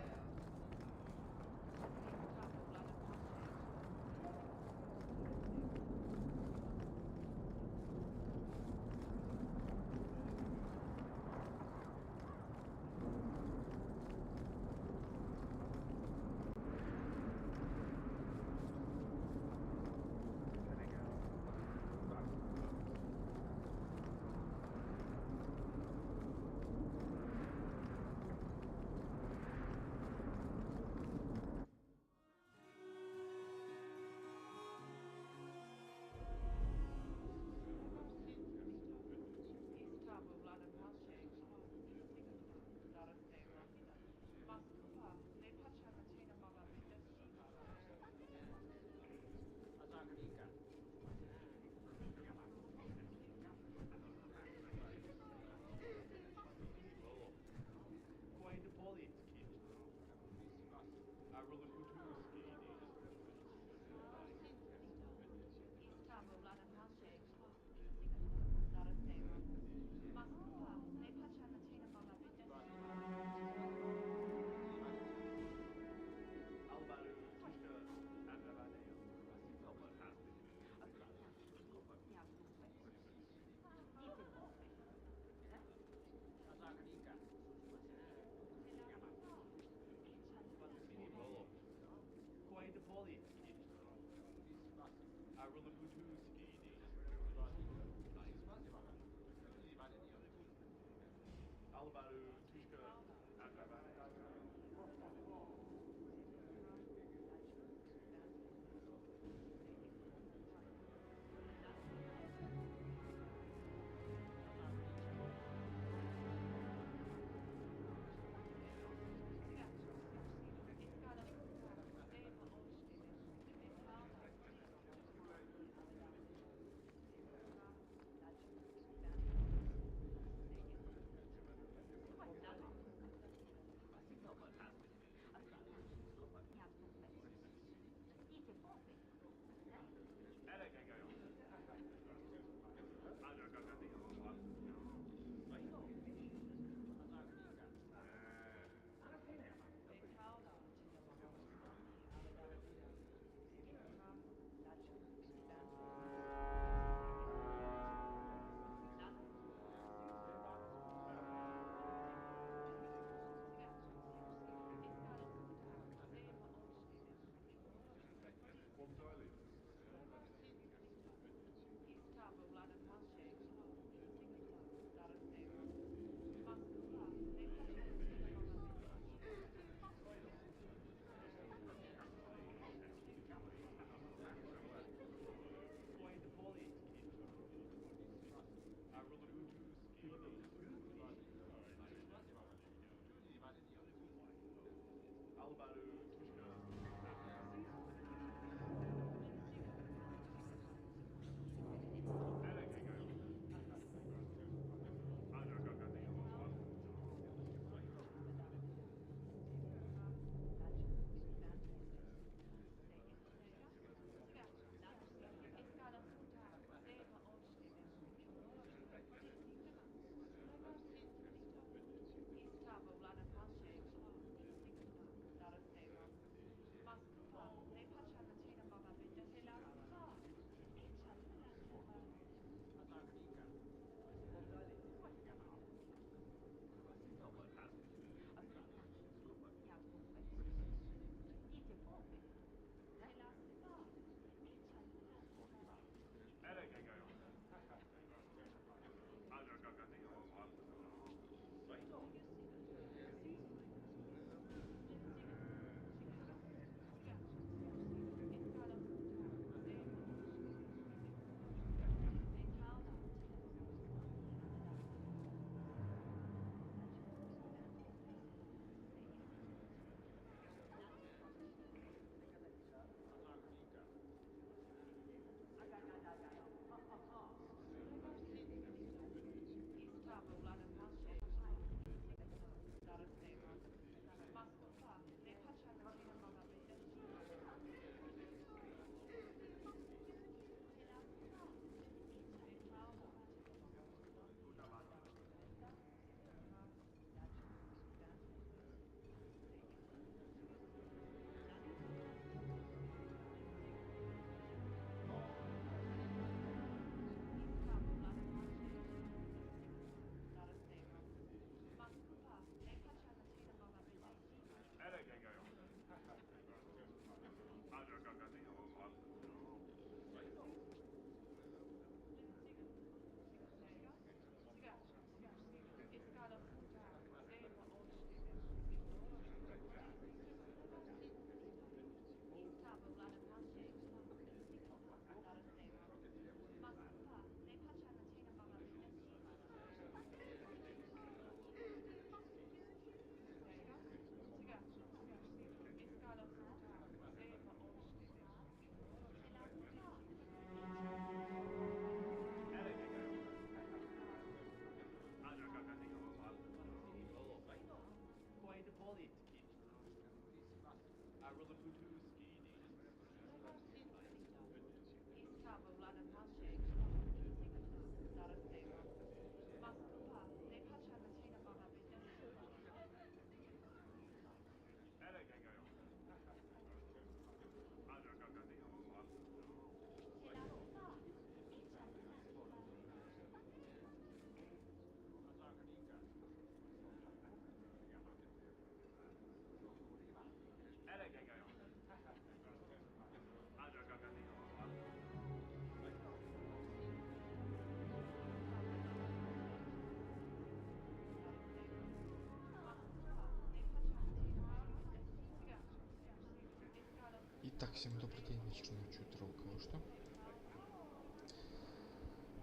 Итак, всем добрый день, вечер, ночь, утро, у кого что.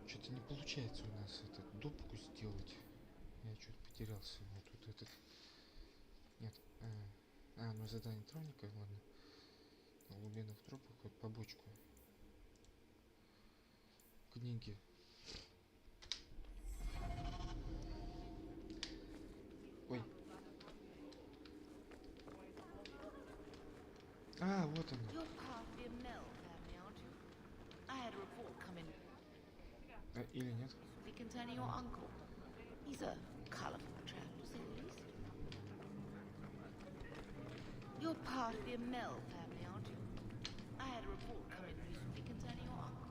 Что-то не получается у нас этот допку сделать. Я что-то потерялся. Вот тут этот... Нет. Ну задание троника, ладно. На глубинных тропах, вот побочку. Книги. Ой. Вот она. Или нет? You're part of the Mill family, aren't you? I had a report come in recently concerning your uncle.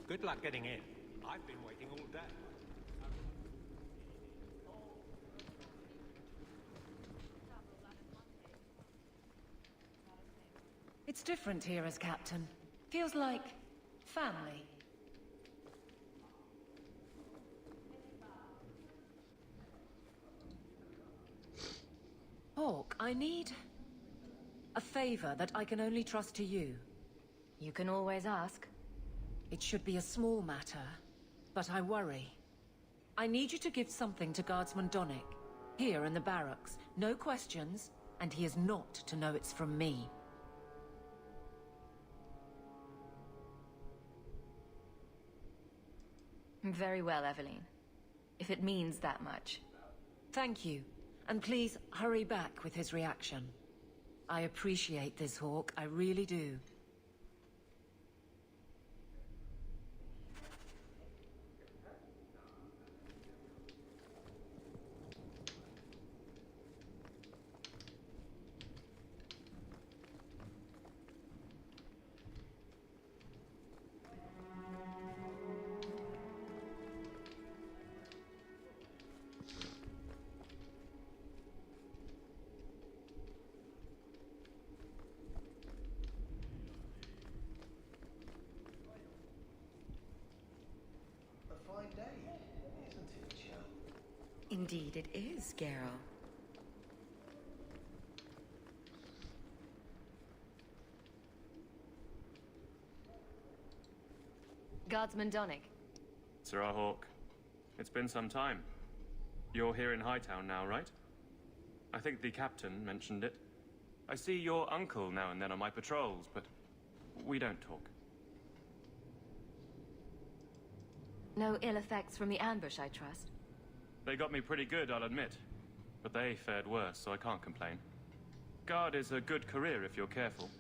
Good luck getting in. I've been waiting all day. It's different here as captain. Feels like family. Hawk, I need a favor that I can only trust to you. You can always ask. It should be a small matter, but I worry. I need you to give something to Guardsman Donick, here in the barracks. No questions, and he is not to know it's from me. Very well, Eveline. If it means that much. Thank you. And please, hurry back with his reaction. I appreciate this, Hawk. I really do. Indeed it is, Garrow. Guardsman Donick. Sir Hawk, it's been some time. You're here in Hightown now, right? I think the captain mentioned it. I see your uncle now and then on my patrols, but we don't talk. No ill effects from the ambush, I trust? They got me pretty good, I'll admit. But they fared worse, so I can't complain. Guard is a good career if you're careful.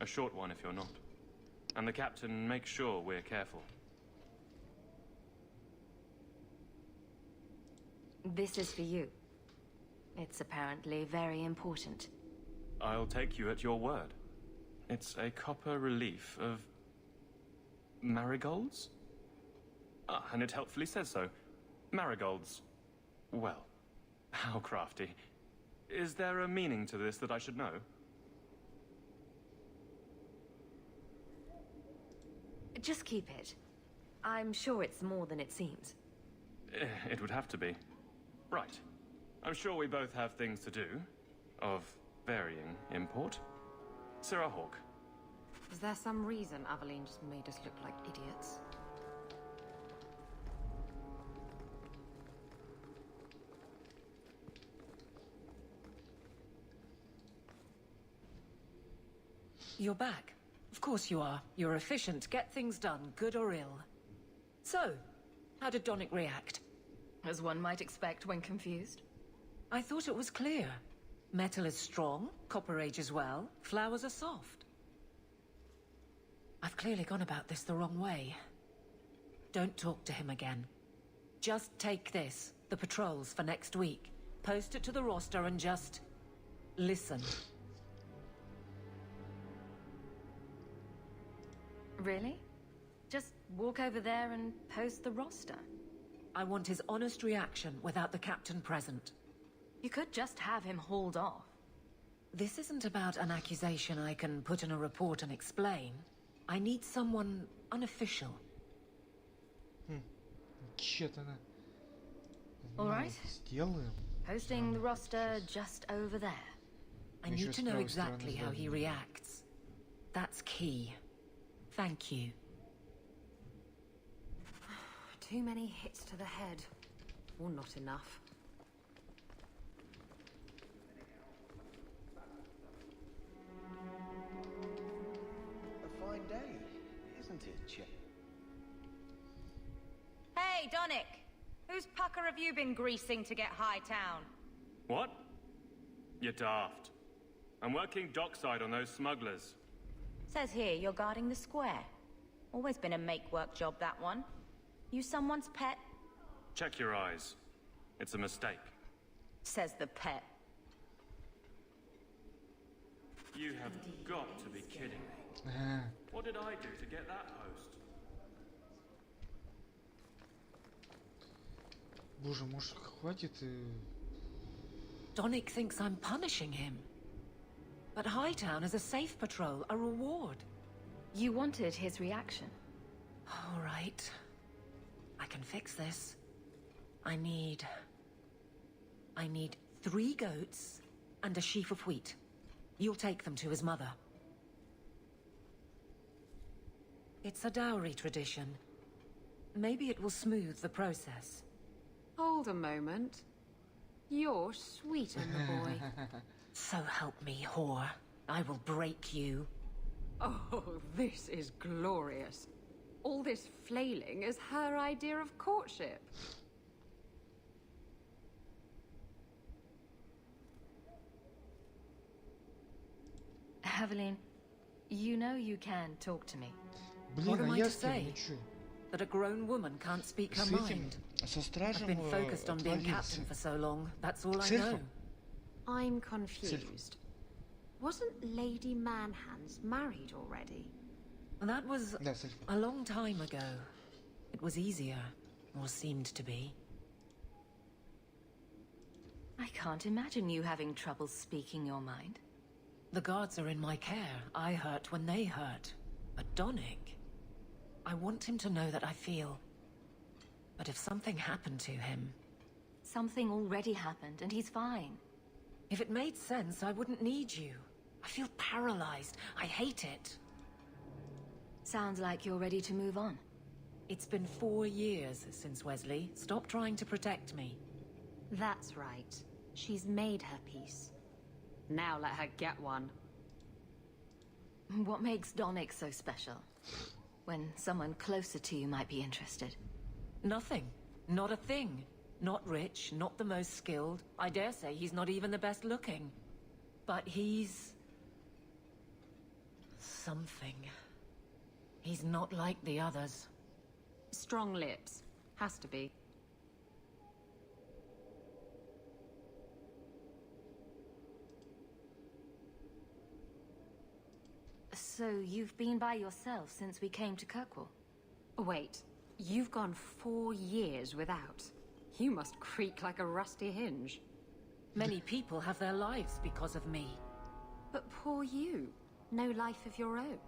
A short one if you're not. And the captain makes sure we're careful. This is for you. It's apparently very important. I'll take you at your word. It's a copper relief of marigolds? Ah, and it helpfully says so. Marigolds. Well, how crafty. Is there a meaning to this that I should know? Just keep it. I'm sure it's more than it seems. It would have to be. Right. I'm sure we both have things to do, of varying import. Sarah Hawk. Is there some reason Aveline just made us look like idiots? You're back. Of course you are. You're efficient. Get things done, good or ill. So, how did Donick react? As one might expect when confused. I thought it was clear. Metal is strong, copper ages well, flowers are soft. I've clearly gone about this the wrong way. Don't talk to him again. Just take this, the patrols for next week. Post it to the roster and just listen. Really? Just walk over there and post the roster? I want his honest reaction without the captain present. You could just have him hauled off. This isn't about an accusation I can put in a report and explain. I need someone unofficial. All right. Posting the roster just over there. I need to know exactly how he reacts. That's key. Thank you. Too many hits to the head. Or not enough. A fine day, isn't it, Chip? Hey, Donick! Whose pucker have you been greasing to get Hightown? What? You're daft. I'm working dockside on those smugglers. Says here you're guarding the square. Always been a make-work job, that one. You someone's pet? Check your eyes. It's a mistake. Says the pet. You have got to be kidding me. What did I do to get that post? Боже, может, хватит? Donick thinks I'm punishing him. But Hightown is a safe patrol, a reward. You wanted his reaction. All right. I can fix this. I need 3 goats and a sheaf of wheat. You'll take them to his mother. It's a dowry tradition. Maybe it will smooth the process. Hold a moment. You're sweeter, my boy. So help me, whore. I will break you. Oh, this is glorious. All this flailing is her idea of courtship. Aveline, you know you can talk to me. What am I to say? That a grown woman can't speak her mind? I've been focused on being captain for so long. That's all I know. I'm confused. Wasn't Lady Manhands married already? That was a long time ago. It was easier, or seemed to be. I can't imagine you having trouble speaking your mind. The guards are in my care. I hurt when they hurt. But Donick, I want him to know that I feel. But if something happened to him... Something already happened, and he's fine. If it made sense, I wouldn't need you. I feel paralyzed. I hate it. Sounds like you're ready to move on. It's been 4 years since Wesley. Stop trying to protect me. That's right. She's made her peace. Now let her get one. What makes Donick so special? When someone closer to you might be interested. Nothing. Not a thing. Not rich, not the most skilled. I dare say he's not even the best looking. But he's... something. He's not like the others. Strong lips. Has to be. So you've been by yourself since we came to Kirkwall? Wait, you've gone 4 years without. You must creak like a rusty hinge. Many people have their lives because of me. But poor you. No life of your own.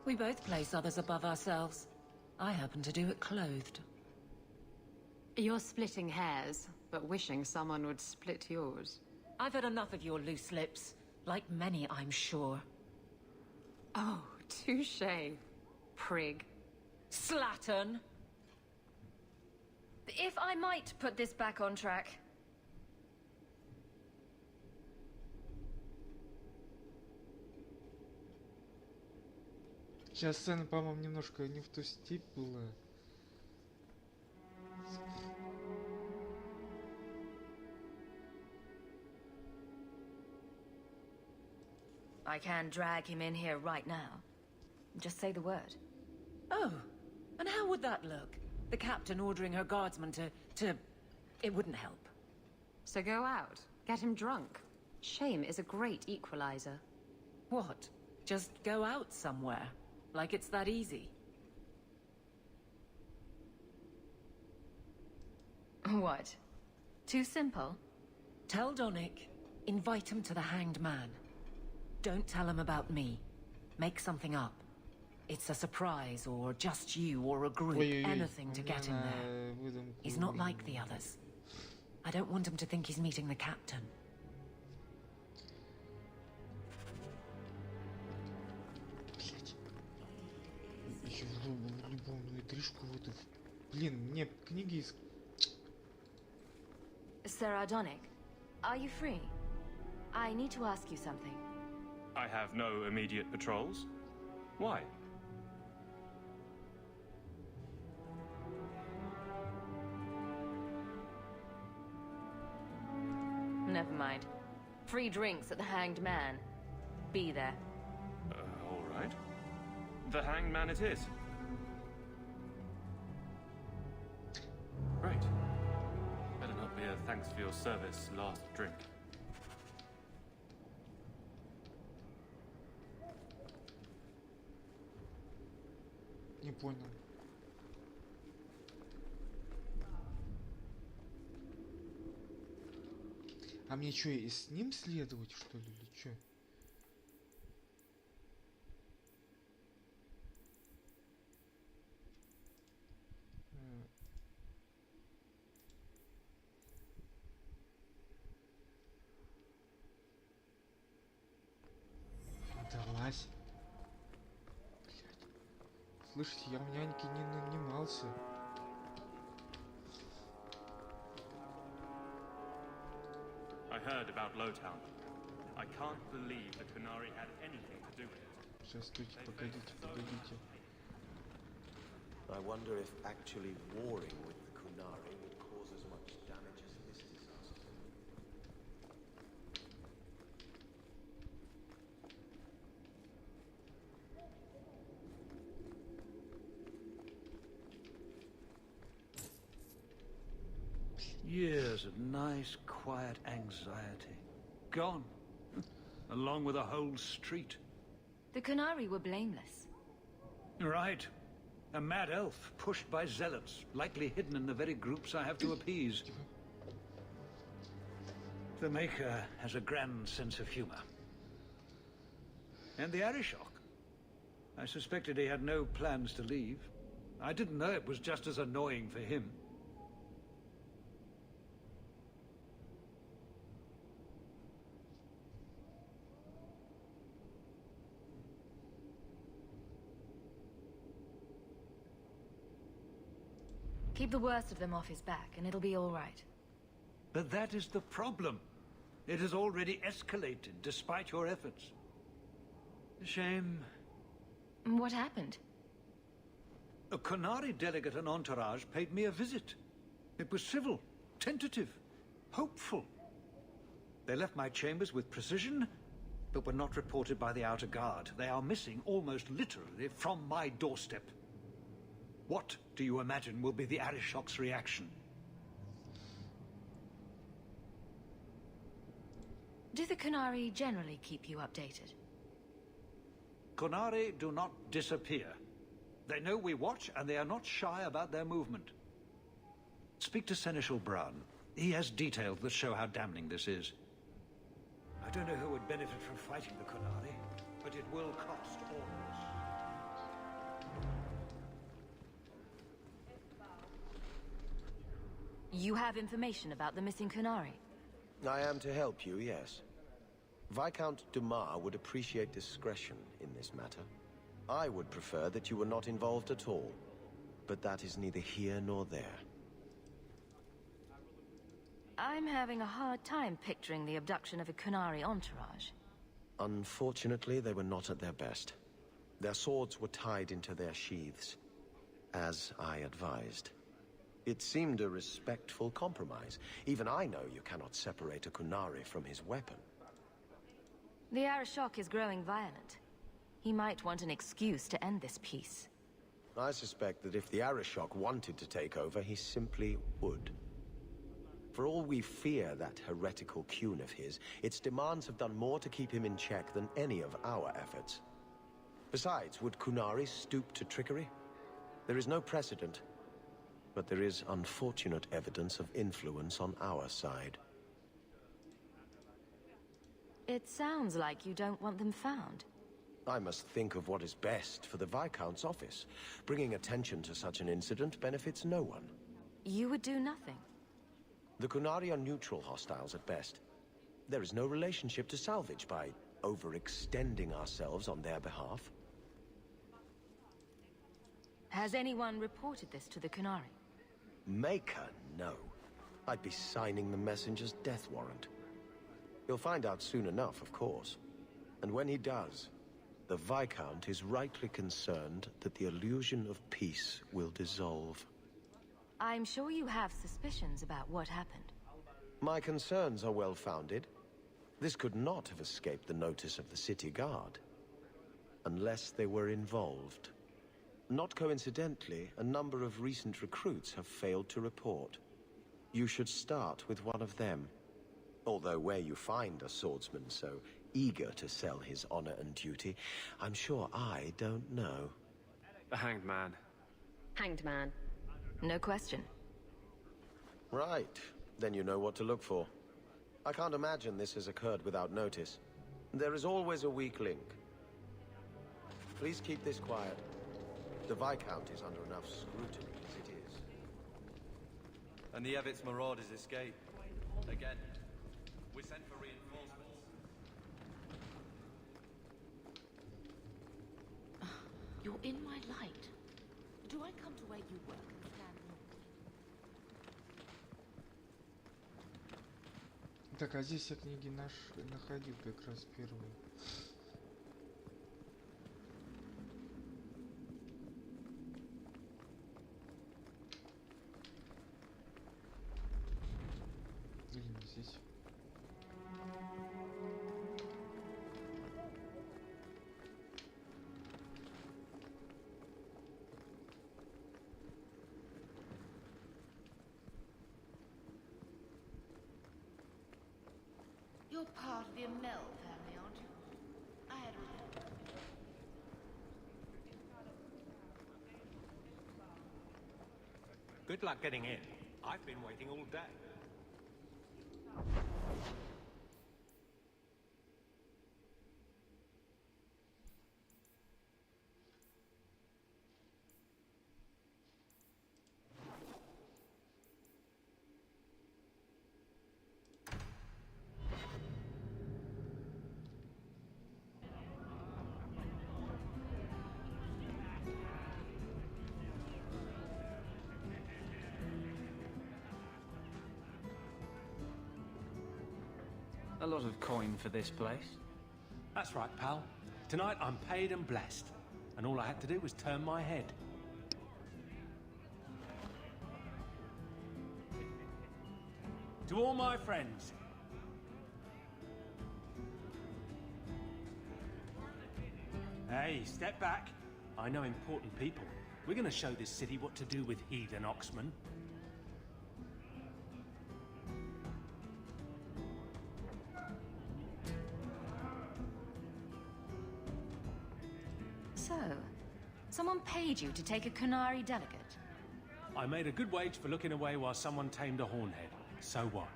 We both place others above ourselves. I happen to do it clothed. You're splitting hairs, but wishing someone would split yours. I've had enough of your loose lips. Like many, I'm sure. Oh, touché. Prig. Slattern! If I might put this back on track. Сейчас сцена, по-моему, немножко не в ту степь была. I can drag him in here right now. Just say the word. Oh, and how would that look? The captain ordering her guardsmen to... It wouldn't help. So go out. Get him drunk. Shame is a great equalizer. What? Just go out somewhere? Like it's that easy? What? Too simple? Tell Donick, invite him to the Hanged Man. Don't tell him about me. Make something up. It's a surprise, or just you, or a group, anything to get him there. He's not like the others. I don't want him to think he's meeting the captain. Блять. В любовную интрижку в эту... Блин, мне книги из... Sir Donick, are you free? I need to ask you something. I have no immediate patrols. Why? Never mind. Free drinks at the Hanged Man. Be there. All right. The Hanged Man it is. Right. Better not be a thanks for your service last drink. Не понял. А мне что, и с ним следовать, что ли, или что? Далась. Блядь. Слышите, я в няньке не нанимался. I heard about Lowtown. I can't believe the Kunari had anything to do with it. Сейчас, стойте, погодите, погодите. I wonder if actually warring with the Kunari would cause as much damage as this disaster. Years of nice, quiet anxiety. Gone. Along with a whole street. The Kunari were blameless. Right. A mad elf pushed by zealots, likely hidden in the very groups I have to appease. The Maker has a grand sense of humor. And the Arishok. I suspected he had no plans to leave. I didn't know it was just as annoying for him. Keep the worst of them off his back, and it'll be all right. But that is the problem. It has already escalated, despite your efforts. Shame. What happened? A Kunari delegate and entourage paid me a visit. It was civil, tentative, hopeful. They left my chambers with precision, but were not reported by the outer guard. They are missing almost literally from my doorstep. What do you imagine will be the Arishok's reaction? Do the Kunari generally keep you updated? Kunari do not disappear. They know we watch, and they are not shy about their movement. Speak to Seneschal Brown. He has details that show how damning this is. I don't know who would benefit from fighting the Kunari, but it will cost all of us. You have information about the missing Kunari? I am to help you, yes. Viscount Dumas would appreciate discretion in this matter. I would prefer that you were not involved at all, but that is neither here nor there. I'm having a hard time picturing the abduction of a Kunari entourage. Unfortunately, they were not at their best. Their swords were tied into their sheaths, as I advised. It seemed a respectful compromise. Even I know you cannot separate a Kunari from his weapon. The Arishok is growing violent. He might want an excuse to end this peace. I suspect that if the Arishok wanted to take over, he simply would. For all we fear that heretical Qun of his, its demands have done more to keep him in check than any of our efforts. Besides, would Kunari stoop to trickery? There is no precedent, but there is unfortunate evidence of influence on our side. It sounds like you don't want them found. I must think of what is best for the Viscount's office. Bringing attention to such an incident benefits no one. You would do nothing. The Kunari are neutral hostiles at best. There is no relationship to salvage by overextending ourselves on their behalf. Has anyone reported this to the Kunari? Maker, no. I'd be signing the messenger's death warrant. He'll find out soon enough, of course. And when he does, the Viscount is rightly concerned that the illusion of peace will dissolve. I'm sure you have suspicions about what happened. My concerns are well-founded. This could not have escaped the notice of the city guard. Unless they were involved. Not coincidentally, a number of recent recruits have failed to report. You should start with one of them. Although where you find a swordsman so eager to sell his honor and duty, I'm sure I don't know. The Hanged Man. Hanged Man. No question. Right. Then you know what to look for. I can't imagine this has occurred without notice. There is always a weak link. Please keep this quiet. The Viscount is under enough scrutiny as it is. And the Evitz marauders escape. Again. We sent for reinforcements. You're in my light. Do I come to where you work and stand? Так, а здесь я книги находил как раз первые. Или не здесь. You're part of the Amel family, aren't you? I had a... Good luck getting in. I've been waiting all day. A lot of coin for this place. That's right, pal. Tonight I'm paid and blessed. And all I had to do was turn my head. To all my friends. Hey, step back. I know important people. We're gonna show this city what to do with heathen oxmen. So, someone paid you to take a Kunari delegate? I made a good wage for looking away while someone tamed a hornhead. So what?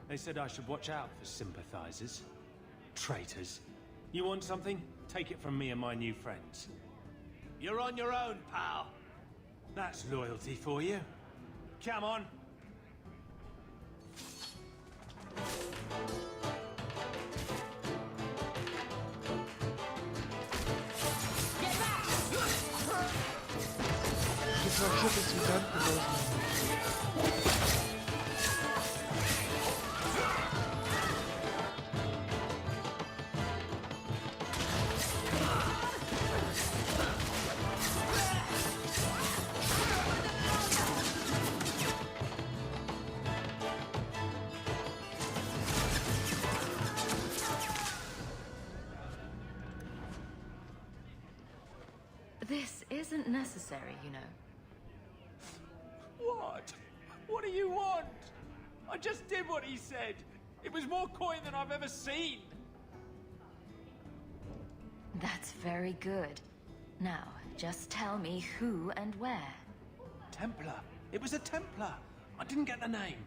They said I should watch out for sympathizers. Traitors. You want something? Take it from me and my new friends. You're on your own, pal. That's loyalty for you. Come on. Тут вообще-то цветанка должна быть. This isn't necessary, you know. What? What do you want? I just did what he said. It was more coin than I've ever seen. That's very good. Now, just tell me who and where. Templar. It was a Templar. I didn't get the name.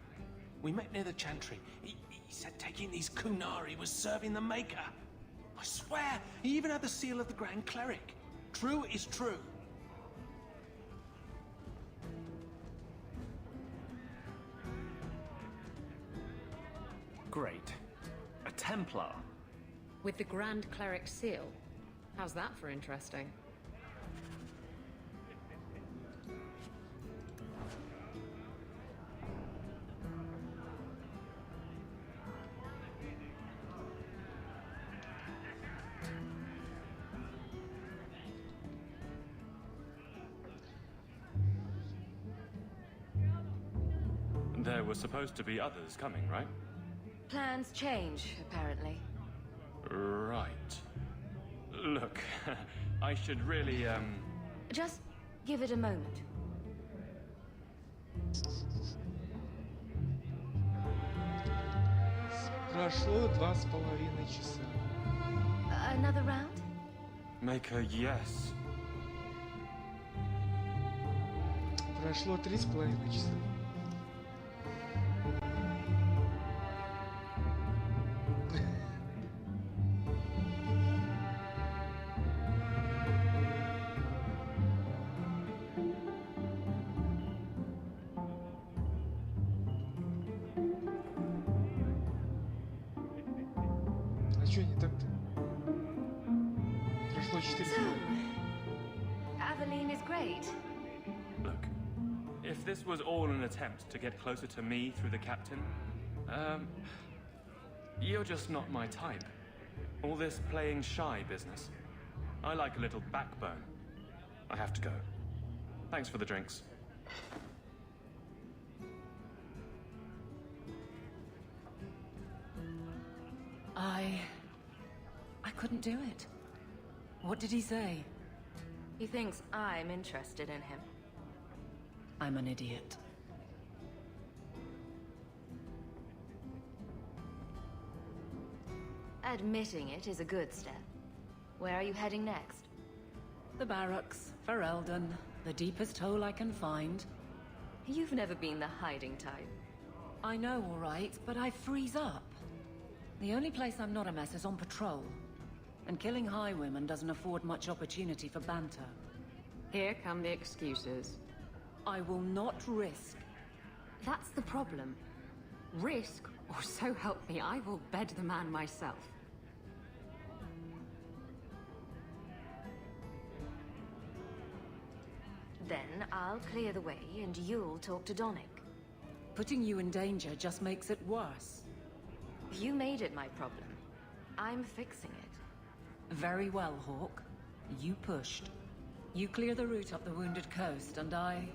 We met near the Chantry. He said taking these Kunari was serving the Maker. I swear, he even had the seal of the Grand Cleric. True is true. Great. A Templar. With the Grand Cleric seal. How's that for interesting? There were supposed to be others coming, right? Plans change, apparently. Right. Look, I should really, Just give it a moment. Прошло 2,5 часа. Another round? Make a yes. Прошло 3,5 часа. А чё не так-то? Прошло 4 часа. Aveline is great. Look, if this was all an attempt to get closer to me through the captain, you're just not my type. All this playing shy business. I like a little backbone. I have to go. Thanks for the drinks. I couldn't do it. What did he say? He thinks I'm interested in him. I'm an idiot. Admitting it is a good step. Where are you heading next? The barracks, for Eldon, the deepest hole I can find. You've never been the hiding type. I know, all right, but I freeze up. The only place I'm not a mess is on patrol. And killing highwaymen doesn't afford much opportunity for banter. Here come the excuses. I will not risk. That's the problem. Risk, or so help me, I will bed the man myself. Then I'll clear the way and you'll talk to Donick. Putting you in danger just makes it worse. You made it my problem. I'm fixing it. Very well, Hawk. You pushed. You clear the route up the Wounded Coast, and I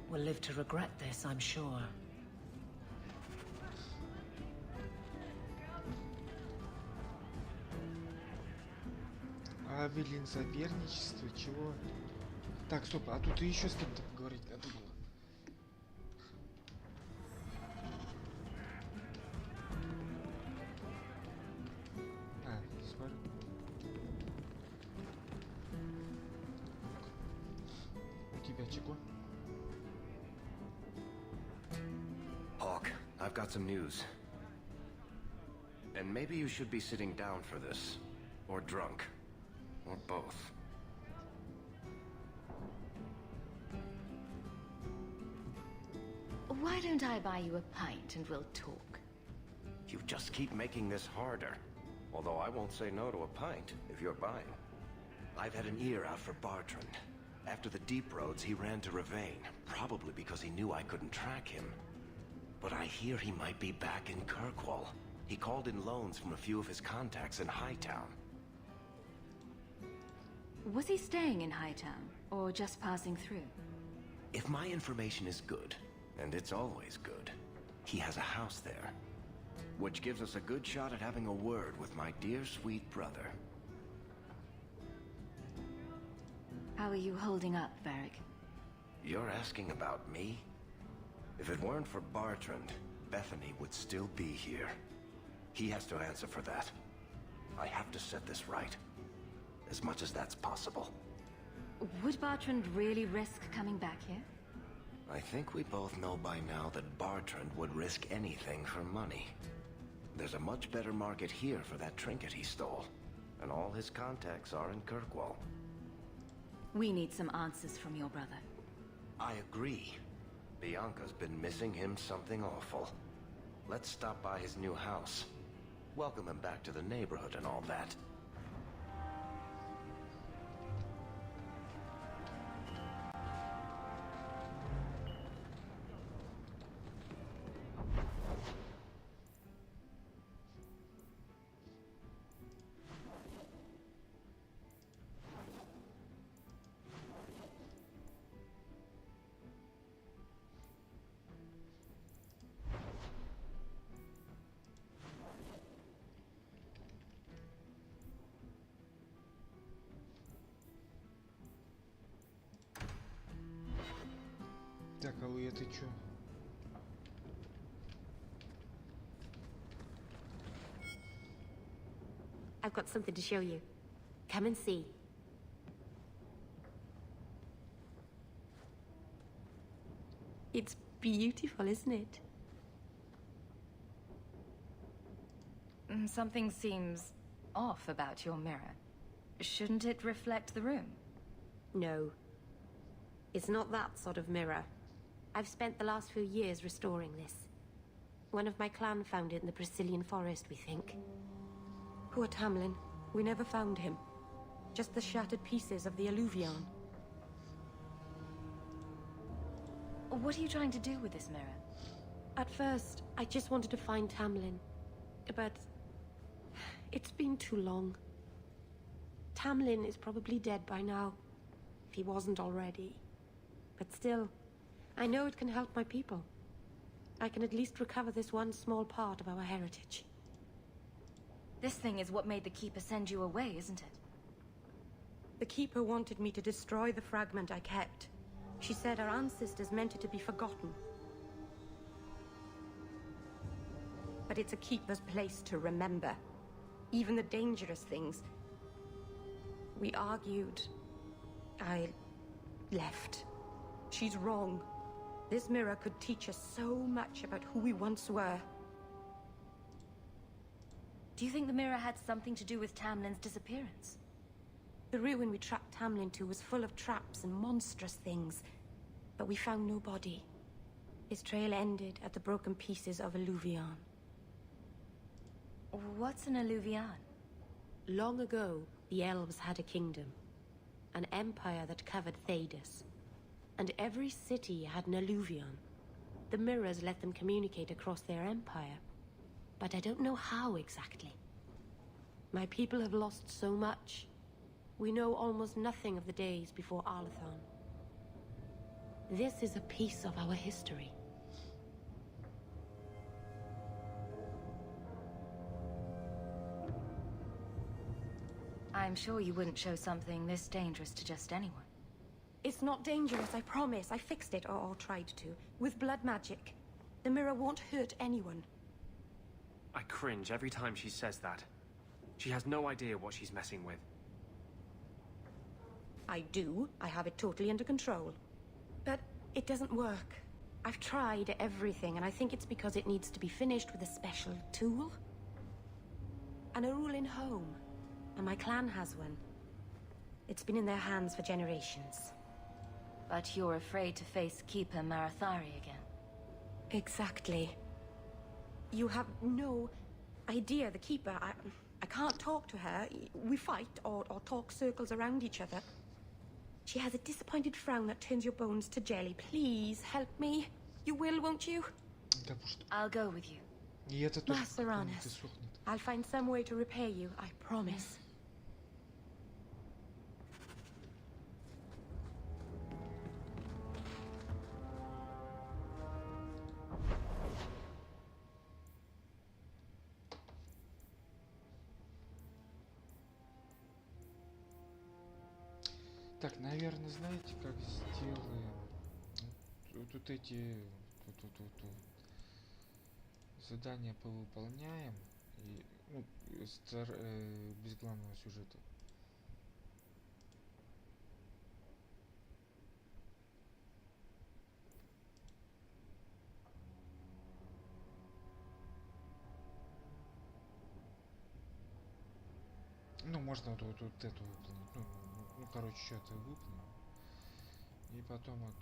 will live to regret this, I'm sure. Павелин соперничество, чего? Так, стоп, а тут еще с кем-то поговорить надо было. Смотрю. У тебя чего? Hawk, I've got some news. And maybe you should be sitting down for this. Or drunk. Or both. Why don't I buy you a pint and we'll talk? You just keep making this harder. Although I won't say no to a pint, if you're buying. I've had an ear out for Bartrand. After the deep roads, he ran to Ravane, probably because he knew I couldn't track him. But I hear he might be back in Kirkwall. He called in loans from a few of his contacts in Hightown. Was he staying in Hightown, or just passing through? If my information is good, and it's always good, he has a house there. Which gives us a good shot at having a word with my dear sweet brother. How are you holding up, Varric? You're asking about me? If it weren't for Bartrand, Bethany would still be here. He has to answer for that. I have to set this right. As much as that's possible. Would Bartrand really risk coming back here? I think we both know by now that Bartrand would risk anything for money. There's a much better market here for that trinket he stole. And all his contacts are in Kirkwall. We need some answers from your brother. I agree. Bianca's been missing him something awful. Let's stop by his new house. Welcome him back to the neighborhood and all that. Так, а вы это чё? I've got something to show you. Come and see. It's beautiful, isn't it? Something seems off about your mirror. Shouldn't it reflect the room? No. It's not that sort of mirror. I've spent the last few years restoring this. One of my clan found it in the Brazilian forest, we think. Poor Tamlin. We never found him. Just the shattered pieces of the alluvion. What are you trying to do with this mirror? At first, I just wanted to find Tamlin. But it's been too long. Tamlin is probably dead by now, if he wasn't already. But still, I know it can help my people. I can at least recover this one small part of our heritage. This thing is what made the Keeper send you away, isn't it? The Keeper wanted me to destroy the fragment I kept. She said our ancestors meant it to be forgotten. But it's a Keeper's place to remember. Even the dangerous things. We argued. I left. She's wrong. This mirror could teach us so much about who we once were. Do you think the mirror had something to do with Tamlin's disappearance? The ruin we tracked Tamlin to was full of traps and monstrous things. But we found no body. His trail ended at the broken pieces of alluvion. What's an alluvion? Long ago, the elves had a kingdom. An empire that covered Thedas. And every city had an alluvion. The mirrors let them communicate across their empire. But I don't know how exactly. My people have lost so much. We know almost nothing of the days before Arlathon. This is a piece of our history. I'm sure you wouldn't show something this dangerous to just anyone. It's not dangerous, I promise. I fixed it, or tried to, with blood magic. The mirror won't hurt anyone. I cringe every time she says that. She has no idea what she's messing with. I do. I have it totally under control. But it doesn't work. I've tried everything, and I think it's because it needs to be finished with a special tool. And a ruling home. And my clan has one. It's been in their hands for generations. But you're afraid to face Keeper Marathari again. Exactly. You have no idea. The Keeper, I can't talk to her. We fight or talk circles around each other. She has a disappointed frown that turns your bones to jelly. Please, help me. You will, won't you? I'll go with you. Master Honest, I'll find some way to repay you, I promise. Так, наверное, знаете, как сделаем? Вот эти задания повыполняем и без главного сюжета. Ну, можно вот эту выполнить. Ну, короче, что-то выполним. И потом вот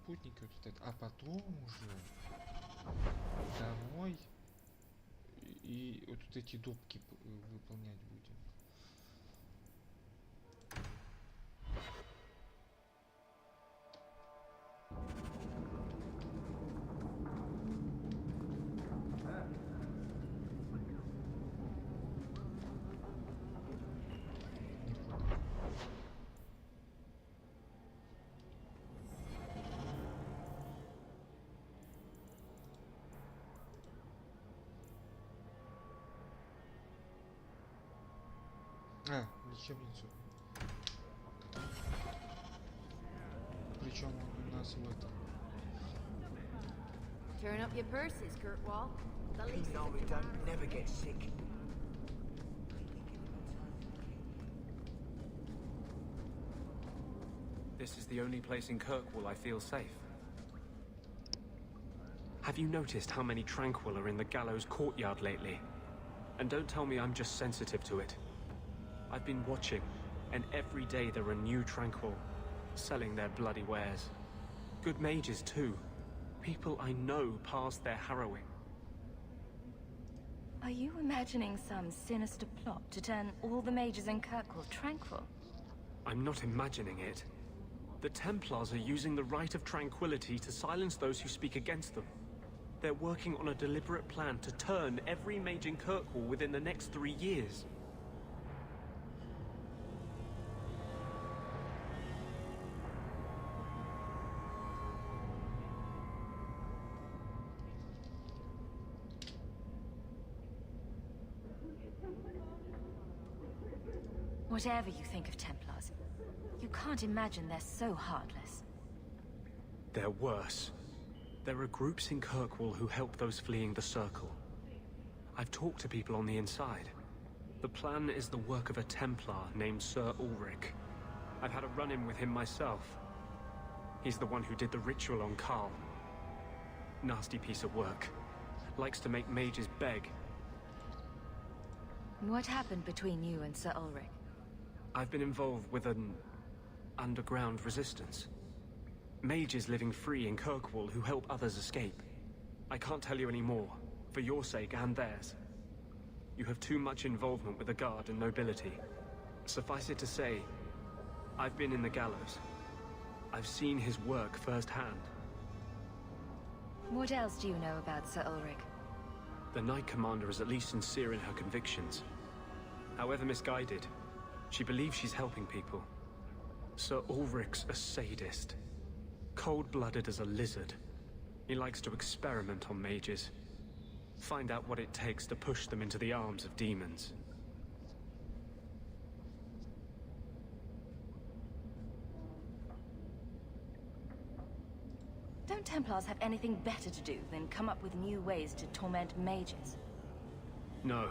спутники вот это. А потом уже домой и вот эти допки выполнять будем. Лечебницу. Причем он у нас в этом. Turn up your purses, Kurtwall. The least No, we don't never get sick. This is the only place in Kirkwall I feel safe. Have you noticed how many Tranquil are in the gallows courtyard lately? And don't tell me I'm just sensitive to it. I've been watching, and every day there are new Tranquil, selling their bloody wares. Good mages too. People I know past their harrowing. Are you imagining some sinister plot to turn all the mages in Kirkwall tranquil? I'm not imagining it. The Templars are using the right of tranquility to silence those who speak against them. They're working on a deliberate plan to turn every mage in Kirkwall within the next 3 years. Whatever you think of Templars, you can't imagine they're so heartless. They're worse. There are groups in Kirkwall who help those fleeing the Circle. I've talked to people on the inside. The plan is the work of a Templar named Sir Ulrich. I've had a run-in with him myself. He's the one who did the ritual on Karl. Nasty piece of work. Likes to make mages beg. What happened between you and Sir Ulrich? I've been involved with an underground resistance. Mages living free in Kirkwall who help others escape. I can't tell you any more, for your sake and theirs. You have too much involvement with the guard and nobility. Suffice it to say, I've been in the gallows. I've seen his work firsthand. What else do you know about Sir Ulrich? The Knight Commander is at least sincere in her convictions. However misguided, she believes she's helping people. Sir Ulrich's a sadist. Cold-blooded as a lizard. He likes to experiment on mages. Find out what it takes to push them into the arms of demons. Templars have anything better to do than come up with new ways to torment mages? No.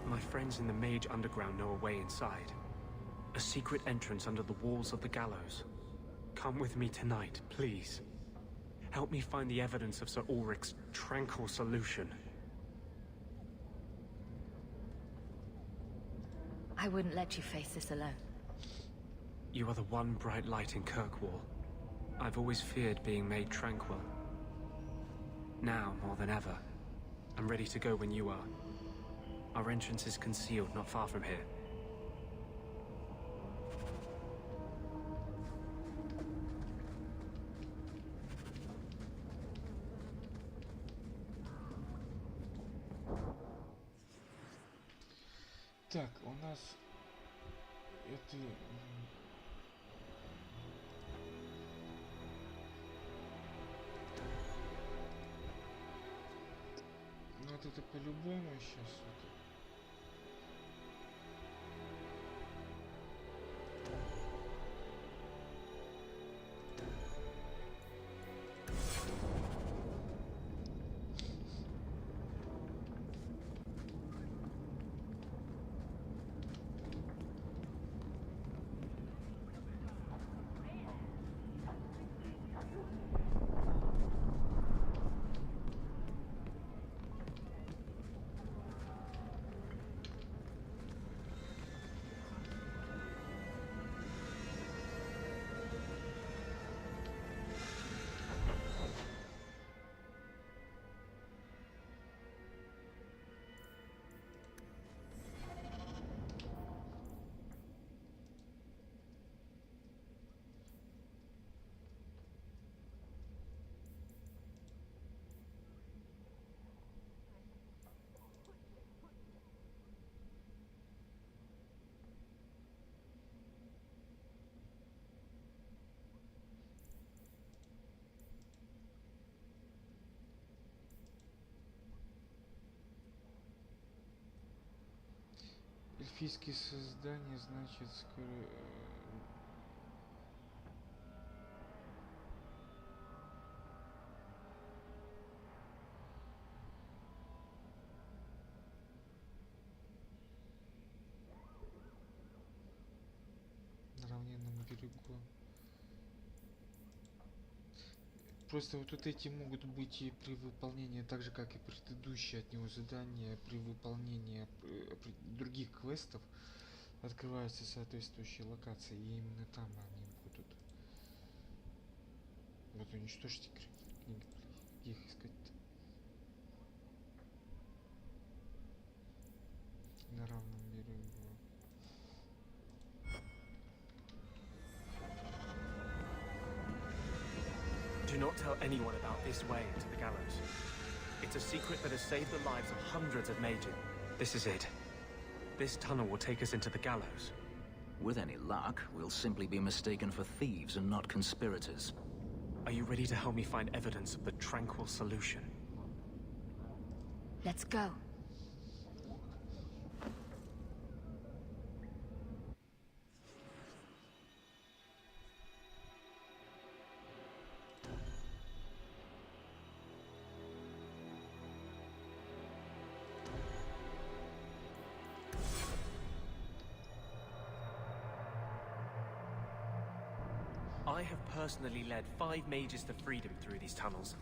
My friends in the Mage Underground know a way inside. A secret entrance under the walls of the gallows. Come with me tonight, please. Help me find the evidence of Sir Ulrich's tranquil solution. I wouldn't let you face this alone. You are the one bright light in Kirkwall. I've always feared being made tranquil. Now, more than ever, I'm ready to go when you are. Our entrance is concealed not far from here. Так, у нас это... Ну вот это по-любому сейчас вот. Эльфийские создания, значит, скоро... На равнинном берегу. Просто вот эти могут быть и при выполнении, так же как и предыдущие от него задания, при выполнении других квестов открываются соответствующие локации, и именно там они будут. Вот уничтожьте книги, где их искать-то? На равном берегу. Do not tell anyone about this way into the gallows. It's a secret that has saved the lives of hundreds of mages. This is it. This tunnel will take us into the gallows. With any luck, we'll simply be mistaken for thieves and not conspirators. Are you ready to help me find evidence of the tranquil solution? Let's go. I have personally led 5 mages to freedom through these tunnels.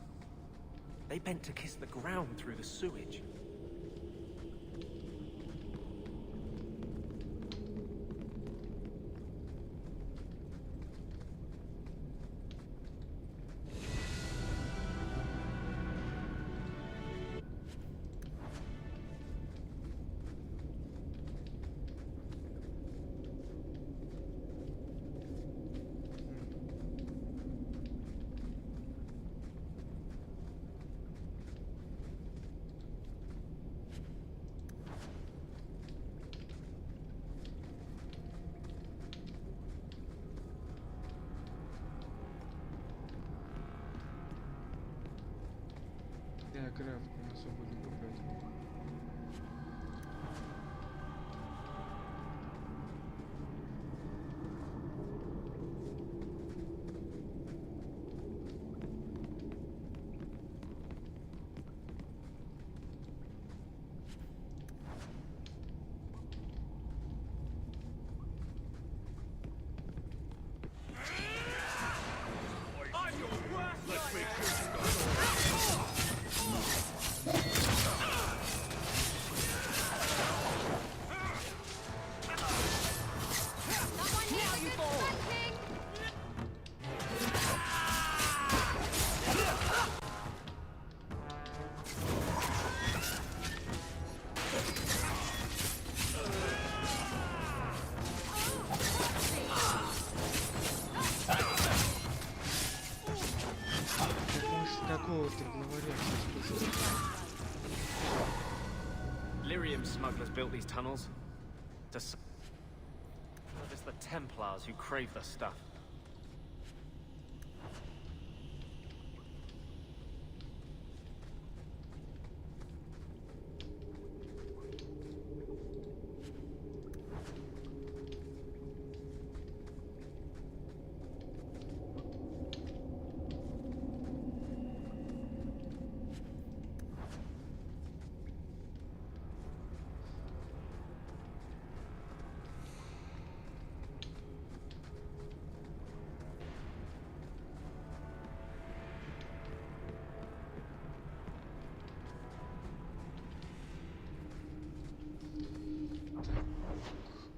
They bent to kiss the ground through the sewage. Да, крафт не особо люблю, поэтому... Lyrium smugglers built these tunnels. It's the Templars who crave the stuff.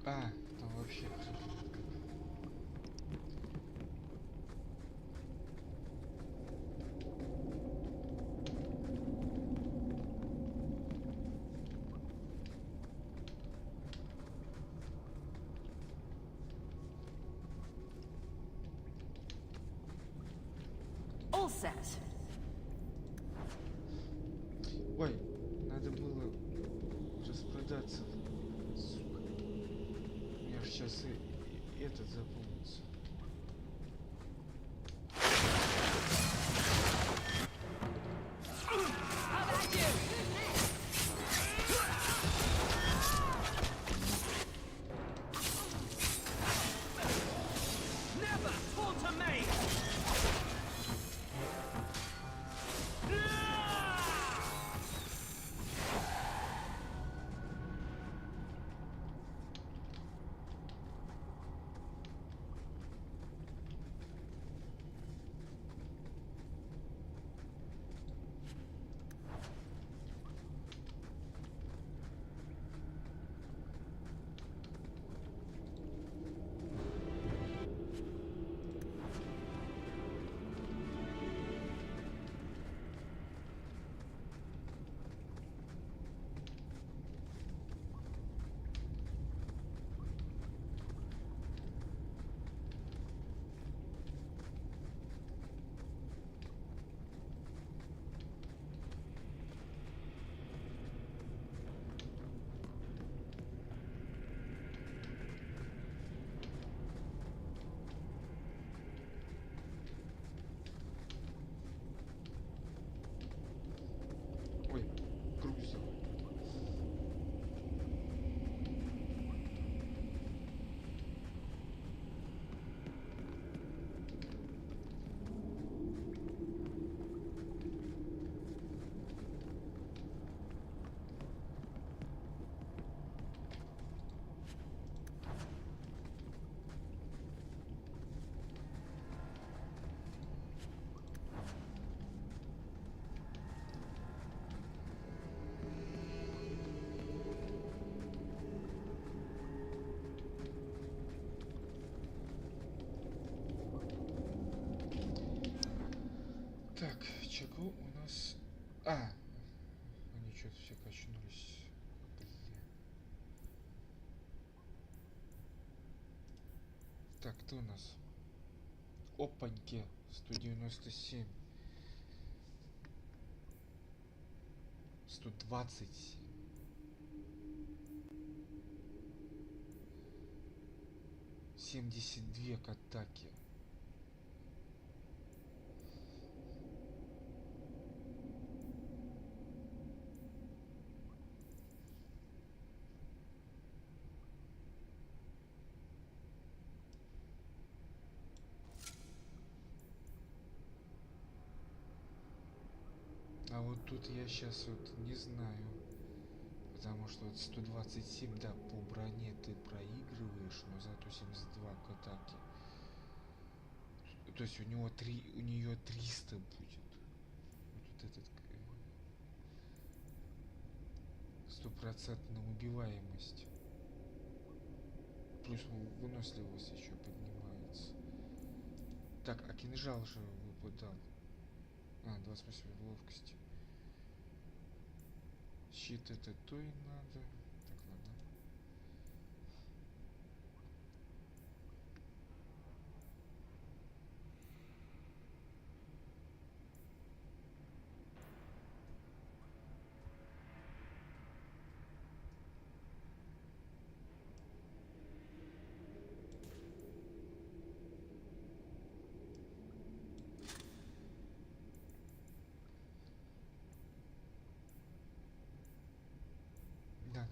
А, там вообще... All set. Ой, надо было распродаться. Сука. У меня же сейчас и этот заполнится. Ой, грузил. Так, чего у нас... А! Они что-то все качнулись. Блин. Так, кто у нас? Опаньки. 197. 127. 72 к атаке. А вот тут я сейчас вот не знаю, потому что вот 127, да, по броне ты проигрываешь, но зато 72 к атаке. То есть у нее 300 будет. Вот этот стопроцентная убиваемость. Плюс выносливость еще поднимается. Так, а кинжал же выпадал. 28 ловкости. Щит это то и надо. Так, ладно.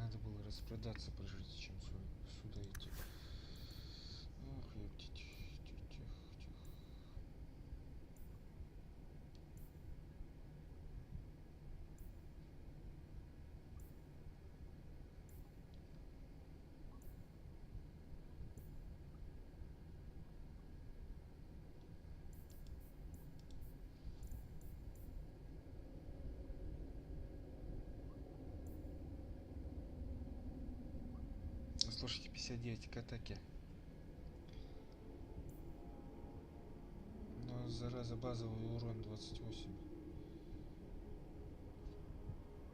Надо было распродаться, прежде чем сюда идти. Ох, ёптить. Слушайте, 59 к атаке. Но зараза, базовый урон 28.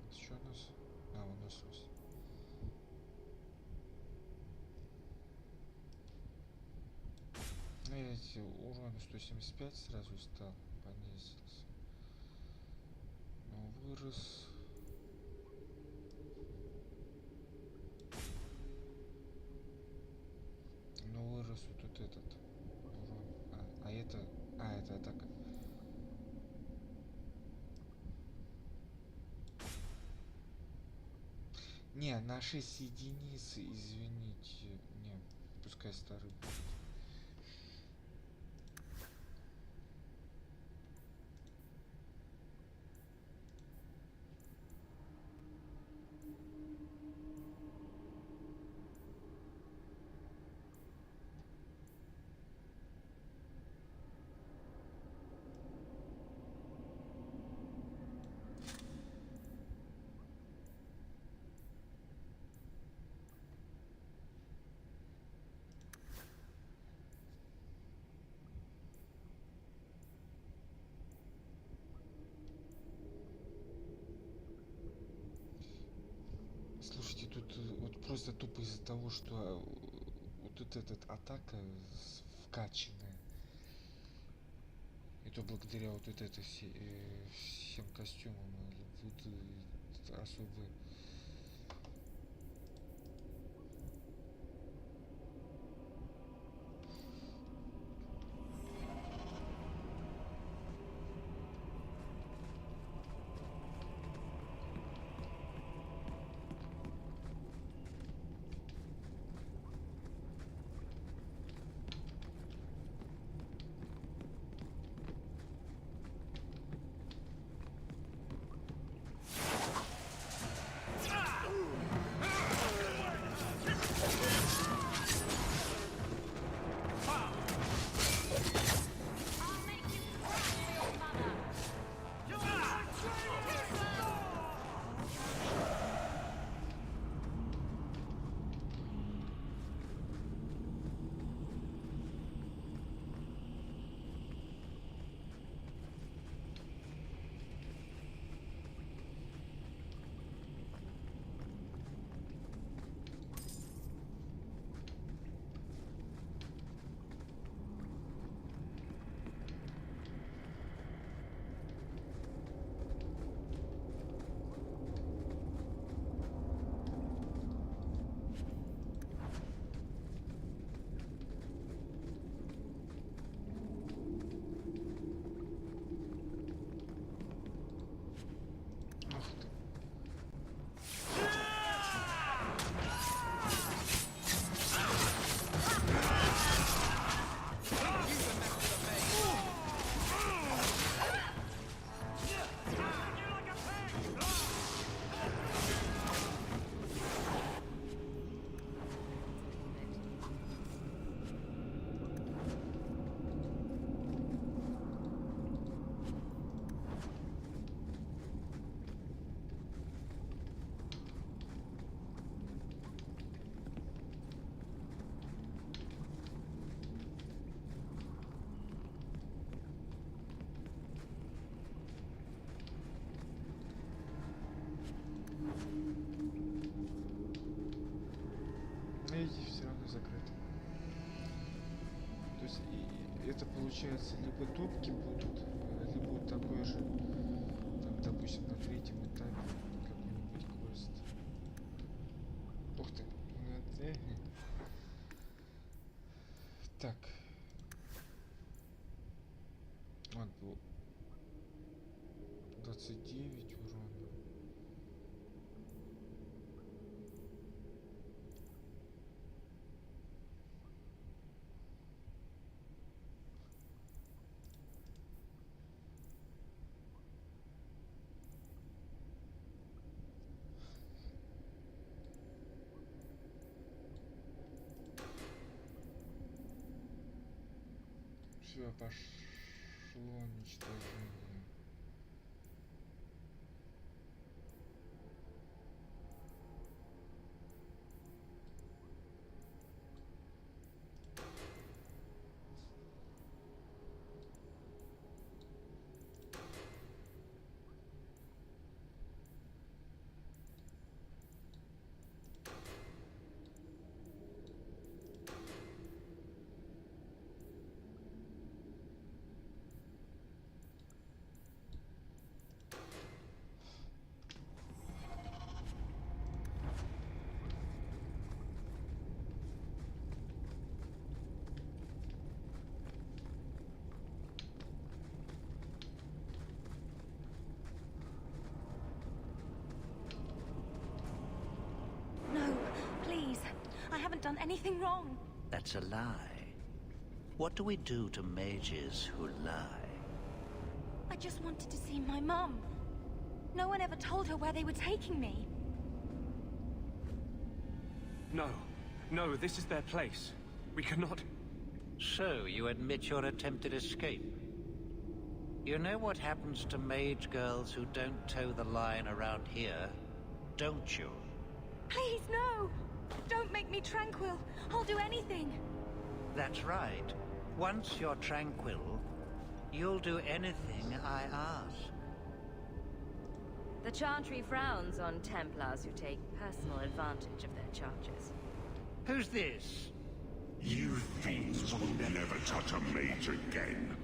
Это что у нас? А, выносливость. Ну, эти урон 175 сразу стал, понизился. Но вырос. Ну, вырос вот тут этот урон. Это атака. Не, на 6 единиц, извините. Не, пускай старый будет. Слушайте, тут вот просто тупо из-за того, что вот этот атака вкачанная. И то благодаря вот это всем костюмам тут особо. Видите, все равно закрыто. То есть это получается либо топки будут, либо такой же, там, допустим, на третьем этапе какой-нибудь квест. Ух ты. Так. Вот был 29 урона. Все, пошло уничтожение. Done anything wrong. That's a lie. What do we do to mages who lie? I just wanted to see my mum. No one ever told her where they were taking me. No. No, this is their place. We cannot... So, you admit your attempted escape? You know what happens to mage girls who don't toe the line around here, don't you? Please, no! Don't make me tranquil. I'll do anything. That's right. Once you're tranquil, you'll do anything I ask. The Chantry frowns on Templars who take personal advantage of their charges. Who's this? You fiends will never touch a mage again.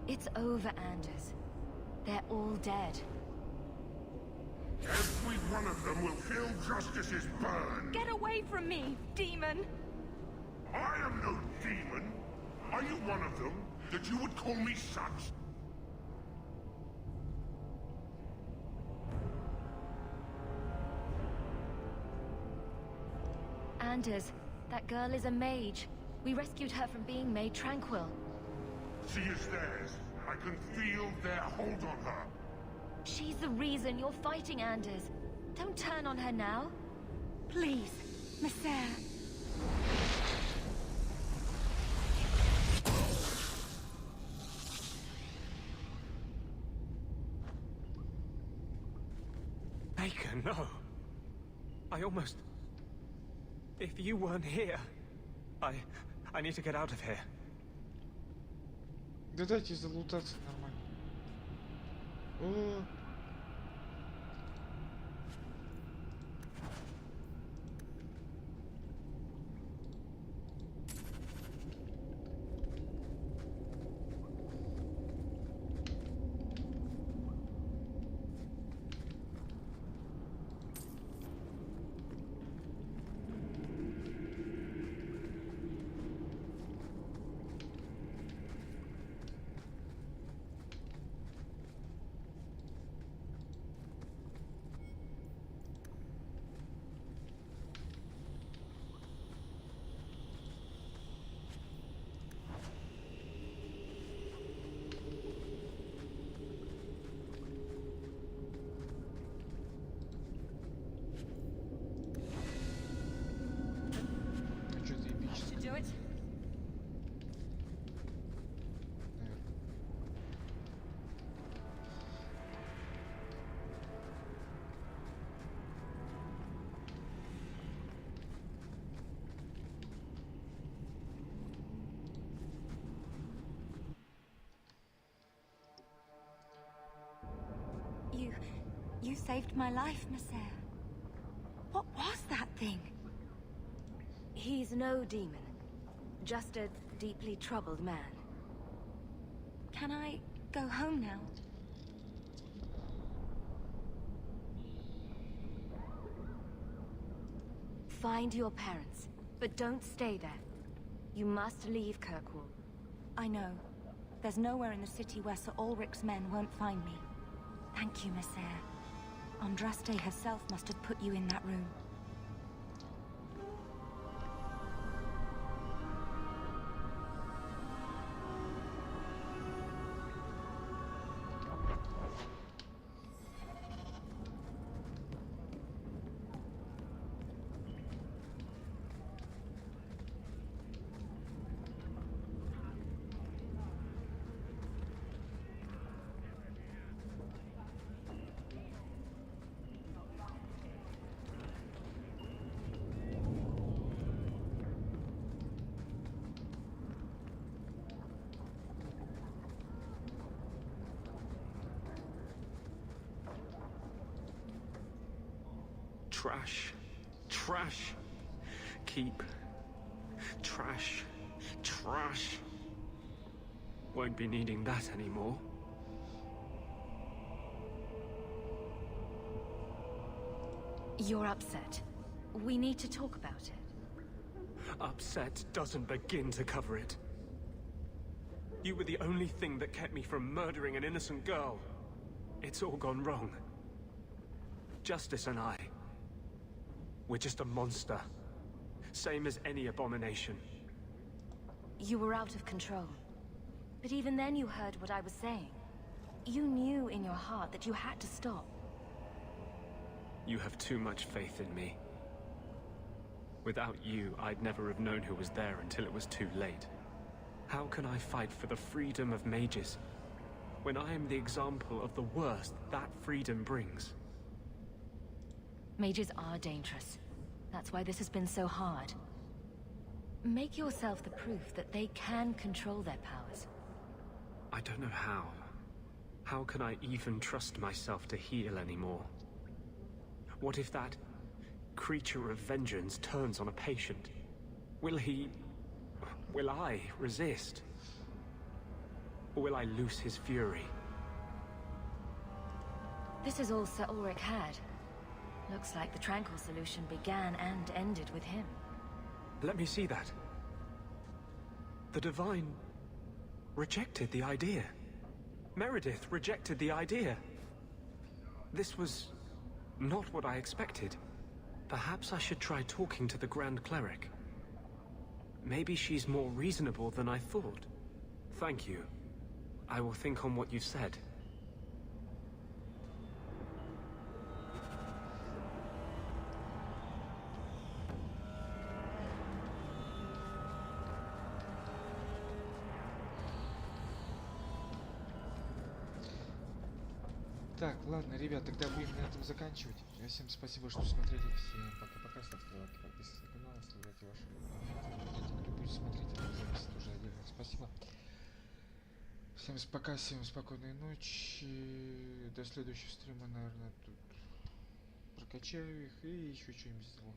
It's over, Anders. They're all dead. Every one of them will feel justice's burn. Get away from me, demon! I am no demon. Are you one of them, that you would call me such? Anders, that girl is a mage. We rescued her from being made tranquil. She is theirs. I can feel their hold on her. She's the reason you're fighting, Anders. Don't turn on her now. Please, Messer. Baker, no. I almost... If you weren't here, I need to get out of here. Да дайте залутаться нормально. О. You saved my life, Monsieur. What was that thing? He's no demon. Just a deeply troubled man. Can I go home now? Find your parents, but don't stay there. You must leave Kirkwall. I know. There's nowhere in the city where Sir Ulrich's men won't find me. Thank you, Monsieur. Andraste herself must have put you in that room. Trash. Trash. Keep. Trash. Trash. Won't be needing that anymore. You're upset. We need to talk about it. Upset doesn't begin to cover it. You were the only thing that kept me from murdering an innocent girl. It's all gone wrong. Justice and I. We're just a monster. Same as any abomination. You were out of control. But even then you heard what I was saying. You knew in your heart that you had to stop. You have too much faith in me. Without you, I'd never have known who was there until it was too late. How can I fight for the freedom of mages when I am the example of the worst that freedom brings? Mages are dangerous. That's why this has been so hard. Make yourself the proof that they can control their powers. I don't know how. How can I even trust myself to heal anymore? What if that creature of vengeance turns on a patient? Will I resist? Or will I lose his fury? This is all Sir Ulrich had. Looks like the tranquil solution began and ended with him. Let me see that. The Divine rejected the idea. Meredith rejected the idea. This was not what I expected. Perhaps I should try talking to the Grand Cleric. Maybe she's more reasonable than I thought. Thank you. I will think on what you've said. Так, ладно, ребят, тогда будем на этом заканчивать. Всем спасибо, что смотрели. Всем пока-пока. Ставьте лайки, подписывайтесь на канал, оставляйте ваши комментарии. Кто будет смотреть эту запись, тоже отдельно спасибо. Всем пока, всем спокойной ночи. До следующего стрима, наверное, тут прокачаю их и еще что-нибудь сделаю.